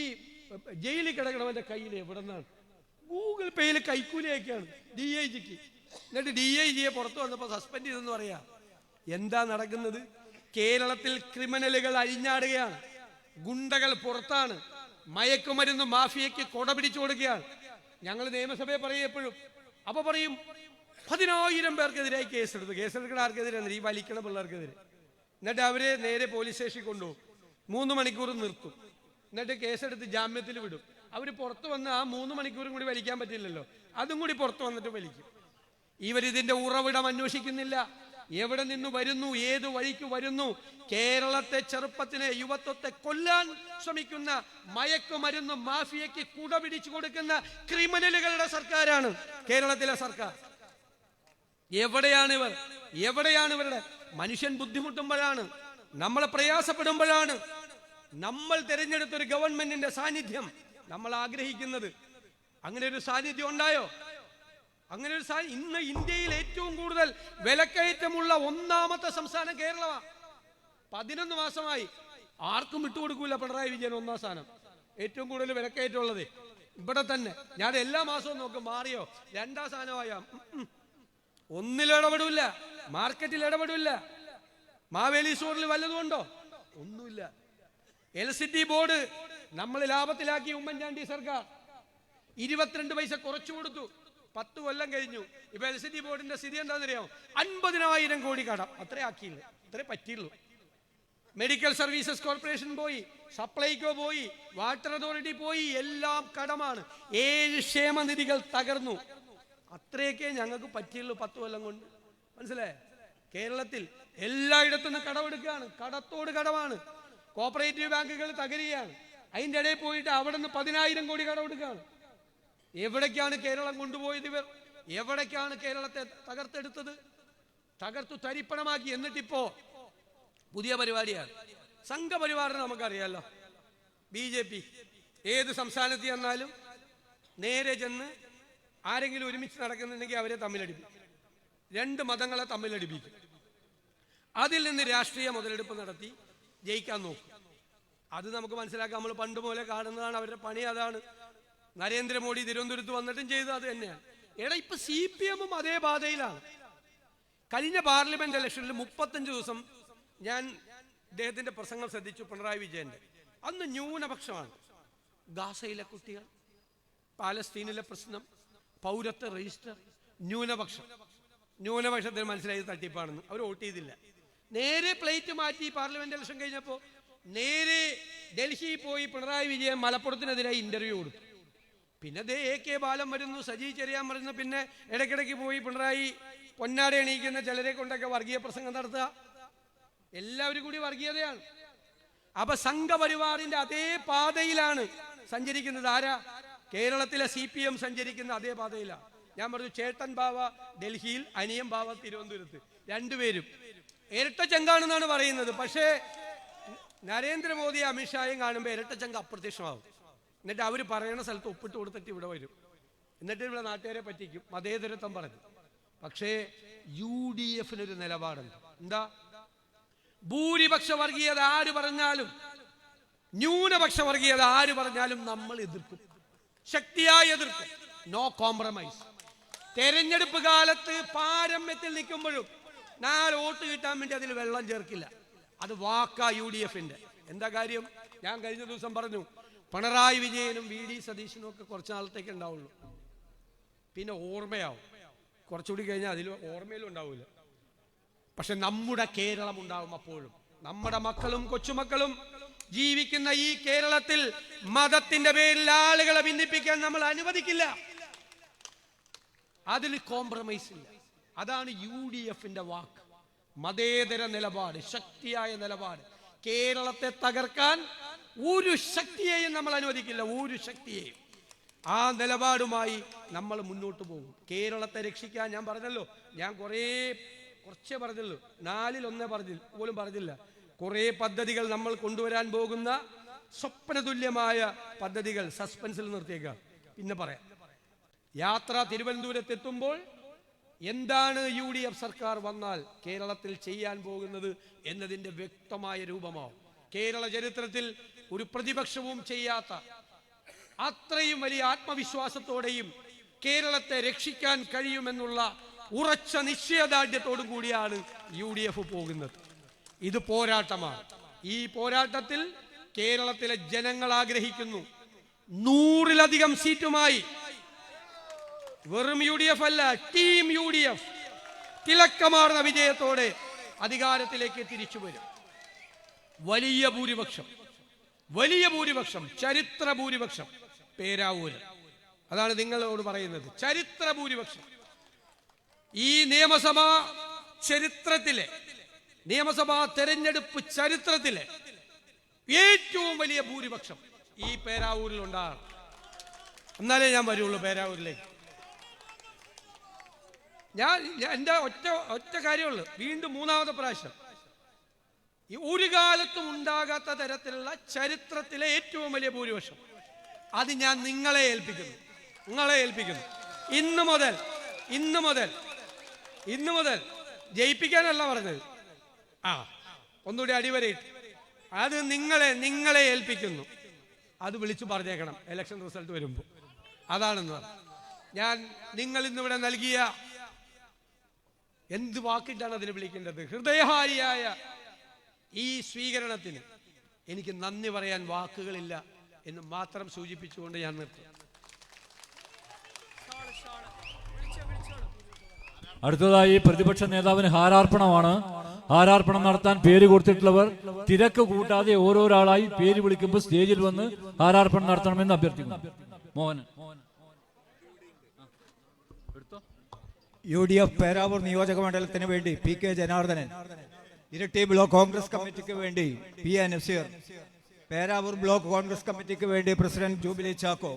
ജയിലിൽ കിടക്കണവന്റെ കയ്യിൽ എവിടെ നിന്നാണ്? ഗൂഗിൾ പേയിൽ കൈക്കൂലി അയക്കാണ് DIGക്ക്. എന്നിട്ട് DIGയെ പുറത്തു വന്നപ്പോൾ സസ്പെൻഡ് ചെയ്തെന്ന് പറയാ. എന്താ നടക്കുന്നത്? കേരളത്തിൽ ക്രിമിനലുകൾ അഴിഞ്ഞാടുകയാണ്, ഗുണ്ടകൾ പുറത്താണ്, മയക്കുമരുന്ന് മാഫിയയ്ക്ക് കൊട പിടിച്ചു കൊടുക്കുകയാണ്. ഞങ്ങൾ നിയമസഭയെ പറയും എപ്പോഴും. അപ്പൊ പറയും 10,000 പേർക്കെതിരായി കേസെടുക്കണം. ആർക്കെതിരെ? ഈ വലിക്കണ പിള്ളേർക്കെതിരെ. എന്നിട്ട് അവരെ നേരെ പോലീസ് സ്റ്റേഷനിൽ കൊണ്ടുപോകും, 3 മണിക്കൂർ നിർത്തും, എന്നിട്ട് കേസെടുത്ത് ജാമ്യത്തിൽ വിടും. അവര് പുറത്തു വന്ന് ആ 3 മണിക്കൂറും കൂടി വലിക്കാൻ പറ്റില്ലല്ലോ, അതും കൂടി പുറത്തു വന്നിട്ട് വലിക്കും. ഇവരിതിന്റെ ഉറവിടം അന്വേഷിക്കുന്നില്ല. എവിടെ നിന്ന് വരുന്നു, ഏത് വഴിക്ക് വരുന്നു? കേരളത്തെ ചെറുപ്പത്തിനെ, യുവത്വത്തെ കൊല്ലാൻ ശ്രമിക്കുന്ന മയക്കുമരുന്ന് മാഫിയയ്ക്ക് കുട പിടിച്ചു കൊടുക്കുന്ന ക്രിമിനലുകളുടെ സർക്കാരാണ് കേരളത്തിലെ സർക്കാർ. എവിടെയാണ് ഇവർ? എവിടെയാണ് ഇവരുടെ? മനുഷ്യൻ ബുദ്ധിമുട്ടുമ്പോഴാണ്, നമ്മളെ പ്രയാസപ്പെടുമ്പോഴാണ് നമ്മൾ തിരഞ്ഞെടുത്തൊരു ഗവൺമെന്റിന്റെ സാന്നിധ്യം നമ്മൾ ആഗ്രഹിക്കുന്നത്. അങ്ങനെ ഒരു സാന്നിധ്യം ഉണ്ടായോ? അങ്ങനെ ഒരു ഇന്ന് ഇന്ത്യയിൽ ഏറ്റവും കൂടുതൽ വിലക്കയറ്റമുള്ള 1ാമത്തെ സംസ്ഥാനം കേരളമാണ്. 11 മാസമായി ആർക്കും വിട്ടുകൊടുക്കൂല പിണറായി വിജയൻ 1ാം സ്ഥാനം. ഏറ്റവും കൂടുതൽ വിലക്കയറ്റമുള്ളത് ഇവിടെ തന്നെ. ഞാൻ എല്ലാ മാസവും നോക്കും, മാറിയോ? 2ാം സ്ഥാനമായ. ഒന്നിലും ഇടപെടില്ല, മാർക്കറ്റിൽ ഇടപെടില്ല. മാവേലി സ്റ്റോറിൽ വല്ലതും ഉണ്ടോ? ഒന്നുമില്ല. LCT ബോർഡ് നമ്മൾ ലാഭത്തിലാക്കി ഉമ്മൻചാണ്ടി സർക്കാർ. 22 പൈസ കുറച്ചു കൊടുത്തു. 10 കൊല്ലം കഴിഞ്ഞു. ഇപ്പൊ LCT ബോർഡിന്റെ സ്ഥിതി എന്താണെന്നറിയാമോ? 50,000 കോടി കടം. അത്രേ ആക്കിയില്ല, അത്രേ പറ്റിയുള്ളൂ. മെഡിക്കൽ സർവീസസ് കോർപ്പറേഷൻ പോയി, സപ്ലൈകോ പോയി, വാട്ടർ അതോറിറ്റി പോയി, എല്ലാം കടമാണ്. 7 ക്ഷേമനിധികൾ തകർന്നു. അത്രയൊക്കെ ഞങ്ങൾക്ക് പറ്റിയുള്ളൂ 10 കൊല്ലം കൊണ്ട്. മനസ്സിലായേ? കേരളത്തിൽ എല്ലായിടത്തും കടമെടുക്കുകയാണ്, കടത്തോട് കടമാണ്. കോപ്പറേറ്റീവ് ബാങ്കുകൾ തകരുകയാണ്. അതിൻ്റെ ഇടയിൽ പോയിട്ട് അവിടെ നിന്ന് 10,000 കോടി കടമെടുക്കുകയാണ്. എവിടേക്കാണ് കേരളം കൊണ്ടുപോയത് ഇവർ? എവിടേക്കാണ് കേരളത്തെ തകർത്തെടുത്തത്? തകർത്തു തരിപ്പണമാക്കി. എന്നിട്ടിപ്പോ പുതിയ പരിപാടിയാണ് സംഘപരിവാറിന്. നമുക്കറിയാലോ, BJP ഏത് സംസ്ഥാനത്ത് ചെന്നാലും നേരെ ചെന്ന് ആരെങ്കിലും ഒരുമിച്ച് നടക്കുന്നുണ്ടെങ്കിൽ അവരെ തമ്മിലടിപ്പിക്കും. 2 മതങ്ങളെ തമ്മിലടിപ്പിക്കും. അതിൽ നിന്ന് രാഷ്ട്രീയ മുതലെടുപ്പ് നടത്തി ജയിക്കാൻ നോക്കും. അത് നമുക്ക് മനസ്സിലാക്കാം. നമ്മൾ പണ്ട് പോലെ കാണുന്നതാണ്. അവരുടെ പണി അതാണ്. നരേന്ദ്രമോദി തിരുവനന്തപുരത്ത് വന്നിട്ടും ചെയ്തത് അത് തന്നെയാണ്. എടാ, ഇപ്പൊ CPM അതേ ബാധയിലാണ്. കഴിഞ്ഞ പാർലമെന്റ് ഇലക്ഷനിൽ 35 ദിവസം ഞാൻ ഇദ്ദേഹത്തിന്റെ പ്രസംഗം ശ്രദ്ധിച്ചു, പിണറായി വിജയന്റെ. അന്ന് ന്യൂനപക്ഷമാണ്. ഗാസയിലെ കുട്ടികൾ, പാലസ്തീനിലെ പ്രശ്നം, പൗരത്വ രജിസ്റ്റർ, ന്യൂനപക്ഷത്തിന് മനസ്സിലായത് തട്ടിപ്പാണെന്ന്. അവർ വോട്ട് ചെയ്തില്ല. നേരെ പ്ലേറ്റ് മാറ്റി പാർലമെന്റ് ഇലക്ഷൻ കഴിഞ്ഞപ്പോൾ നേരെ ഡൽഹിയിൽ പോയി പിണറായി വിജയൻ മലപ്പുറത്തിനെതിരായി ഇന്റർവ്യൂ കൊടുത്തു. പിന്നെ AK ബാലൻ വരുന്നു, സജി ചെറിയാൻ വരുന്നു. പിന്നെ ഇടയ്ക്കിടയ്ക്ക് പോയി പിണറായി പൊന്നാട എണീക്കുന്ന ചിലരെ കൊണ്ടൊക്കെ വർഗീയ പ്രസംഗം നടത്തുക. എല്ലാവരും കൂടി വർഗീയതയാണ്. അപ്പൊ സംഘപരിവാറിന്റെ അതേ പാതയിലാണ് സഞ്ചരിക്കുന്നത് ആരാ? കേരളത്തിലെ CPM സഞ്ചരിക്കുന്ന അതേ പാതയിലാണ്. ഞാൻ പറഞ്ഞു ചേട്ടൻ ബാവ ഡൽഹിയിൽ, അനിയൻ ബാവ തിരുവനന്തപുരത്ത്, രണ്ടുപേരും ഇരട്ട ചങ്കാണെന്നാണ് പറയുന്നത്. പക്ഷേ നരേന്ദ്രമോദി അമിത്ഷായും കാണുമ്പോൾ ഇരട്ട ചങ്ക അപ്രത്യക്ഷമാവും. എന്നിട്ട് അവർ പറയുന്ന സ്ഥലത്ത് ഒപ്പിട്ട് കൊടുത്തിട്ട് ഇവിടെ വരും. എന്നിട്ട് ഇവിടെ നാട്ടുകാരെ പറ്റിക്കും, മതേതരത്വം പറഞ്ഞു. പക്ഷേ UDFനൊരു നിലപാടുണ്ട്. എന്താ? ഭൂരിപക്ഷ വർഗീയത ആര് പറഞ്ഞാലും, ന്യൂനപക്ഷ വർഗീയത ആര് പറഞ്ഞാലും നമ്മൾ എതിർക്കും, ശക്തിയായി എതിർക്കും. No compromise. തെരഞ്ഞെടുപ്പ് കാലത്ത് പാരമ്യത്തിൽ നിൽക്കുമ്പോഴും 4 വോട്ട് കിട്ടാൻ വേണ്ടി അതിൽ വെള്ളം ചേർക്കില്ല. അത് വാക്കാ UDFന്റെ. എന്താ കാര്യം? ഞാൻ കഴിഞ്ഞ ദിവസം പറഞ്ഞു, പിണറായി വിജയനും VD സതീശനും ഒക്കെ കുറച്ച് നാളത്തേക്ക് ഉണ്ടാവുള്ളൂ, പിന്നെ ഓർമ്മയാവും. കുറച്ചുകൂടി കഴിഞ്ഞാൽ അതിൽ ഓർമ്മയിലും ഉണ്ടാവില്ല. പക്ഷെ നമ്മുടെ കേരളം ഉണ്ടാവും അപ്പോഴും. നമ്മുടെ മക്കളും കൊച്ചുമക്കളും ജീവിക്കുന്ന ഈ കേരളത്തിൽ മതത്തിന്റെ പേരിൽ ആളുകളെ ഭിന്നിപ്പിക്കാൻ നമ്മൾ അനുവദിക്കില്ല. അതിൽ കോംപ്രമൈസ് ഇല്ല. അതാണ് UDFന്റെ വാക്ക്. മതേതര നിലപാട്, ശക്തിയായ നിലപാട്. കേരളത്തെ തകർക്കാൻ ഒരു ശക്തിയെയും നമ്മൾ അനുവദിക്കില്ല, ഒരു ശക്തിയെയും. ആ നിലപാടുമായി നമ്മൾ മുന്നോട്ട് പോകും. കേരളത്തെ രക്ഷിക്കാൻ ഞാൻ പറഞ്ഞല്ലോ, ഞാൻ കുറച്ചേ പറഞ്ഞുള്ളൂ, 4-ൽ 1 പോലും പറഞ്ഞില്ല. കുറേ പദ്ധതികൾ നമ്മൾ കൊണ്ടുവരാൻ പോകുന്ന സ്വപ്നതുല്യമായ പദ്ധതികൾ സസ്പെൻസിൽ നിർത്തിയേക്കാം, പിന്നെ പറയാം. യാത്ര തിരുവനന്തപുരത്ത് എത്തുമ്പോൾ എന്താണ് UDF സർക്കാർ വന്നാൽ കേരളത്തിൽ ചെയ്യാൻ പോകുന്നത് എന്നതിൻ്റെ വ്യക്തമായ രൂപമാവും. കേരള ചരിത്രത്തിൽ ഒരു പ്രതിപക്ഷവും ചെയ്യാത്ത അത്രയും വലിയ ആത്മവിശ്വാസത്തോടെയും കേരളത്തെ രക്ഷിക്കാൻ കഴിയുമെന്നുള്ള ഉറച്ച നിശ്ചയദാർഢ്യത്തോടും കൂടിയാണ് UDF പോകുന്നത്. ഇത് പോരാട്ടമാണ്. ഈ പോരാട്ടത്തിൽ കേരളത്തിലെ ജനങ്ങൾ ആഗ്രഹിക്കുന്നു 100-ലധികം സീറ്റുമായി, വെറും UDF അല്ല, ടീം UDF തിളക്കമാർന്ന വിജയത്തോടെ അധികാരത്തിലേക്ക് തിരിച്ചു വരും. വലിയ ഭൂരിപക്ഷം, ചരിത്ര ഭൂരിപക്ഷം പേരാവൂര്. അതാണ് നിങ്ങളോട് പറയുന്നത്, ചരിത്ര ഭൂരിപക്ഷം. ഈ നിയമസഭാ തെരഞ്ഞെടുപ്പ് ചരിത്രത്തിലെ ഏറ്റവും വലിയ ഭൂരിപക്ഷം ഈ പേരാവൂരിൽ ഉണ്ടാകണം. എന്നാലേ ഞാൻ വരുള്ളൂ പേരാവൂരിലേക്ക്. എൻ്റെ ഒറ്റ കാര്യമുള്ളൂ, വീണ്ടും 3ാമത്തെ പ്രാവശ്യം. ഒരു കാലത്തും ഉണ്ടാകാത്ത തരത്തിലുള്ള ചരിത്രത്തിലെ ഏറ്റവും വലിയ ഭൂരിപക്ഷം അത് ഞാൻ നിങ്ങളെ ഏൽപ്പിക്കുന്നു. ഇന്ന് മുതൽ ജയിപ്പിക്കാനല്ല പറഞ്ഞത്, ഒന്നുകൂടി അടിവരയിട്ട് അത് നിങ്ങളെ ഏൽപ്പിക്കുന്നു. അത് വിളിച്ചു പറഞ്ഞേക്കണം ഇലക്ഷൻ റിസൾട്ട് വരുമ്പോൾ. അതാണെന്ന് പറഞ്ഞു. ഞാൻ നിങ്ങൾ ഇന്നിവിടെ നൽകിയ എന്ത് വാക്കിട്ടാണ് അതിനെ വിളിക്കേണ്ടത്, ഹൃദയഹാരിയായ ഈ സ്വീകരണത്തിന് എനിക്ക് നന്ദി പറയാൻ വാക്കുകളില്ല എന്ന് മാത്രം സൂചിപ്പിച്ചുകൊണ്ട് ഞാൻ നിർത്തും. അടുത്തതായി പ്രതിപക്ഷ നേതാവിന് ഹാരാർപ്പണമാണ്. ഹാരാർപ്പണം നടത്താൻ പേര് കൊടുത്തിട്ടുള്ളവർ തിരക്ക് കൂട്ടാതെ ഓരോരാളായി പേര് വിളിക്കുമ്പോൾ സ്റ്റേജിൽ വന്ന് ഹാരാർപ്പണം നടത്തണമെന്ന് അഭ്യർത്ഥിക്കുന്നു. മോഹൻ. UDF പേരാവൂർ നിയോജക മണ്ഡലത്തിന് വേണ്ടി PK ജനാർദ്ദനൻ, ഇരട്ടി ബ്ലോക്ക് കോൺഗ്രസ് കമ്മിറ്റിക്ക് വേണ്ടി PA നസീർ, പേരാവൂർ ബ്ലോക്ക് കോൺഗ്രസ് കമ്മിറ്റിക്ക് വേണ്ടി പ്രസിഡന്റ് ജൂബിലി ചാക്കോ.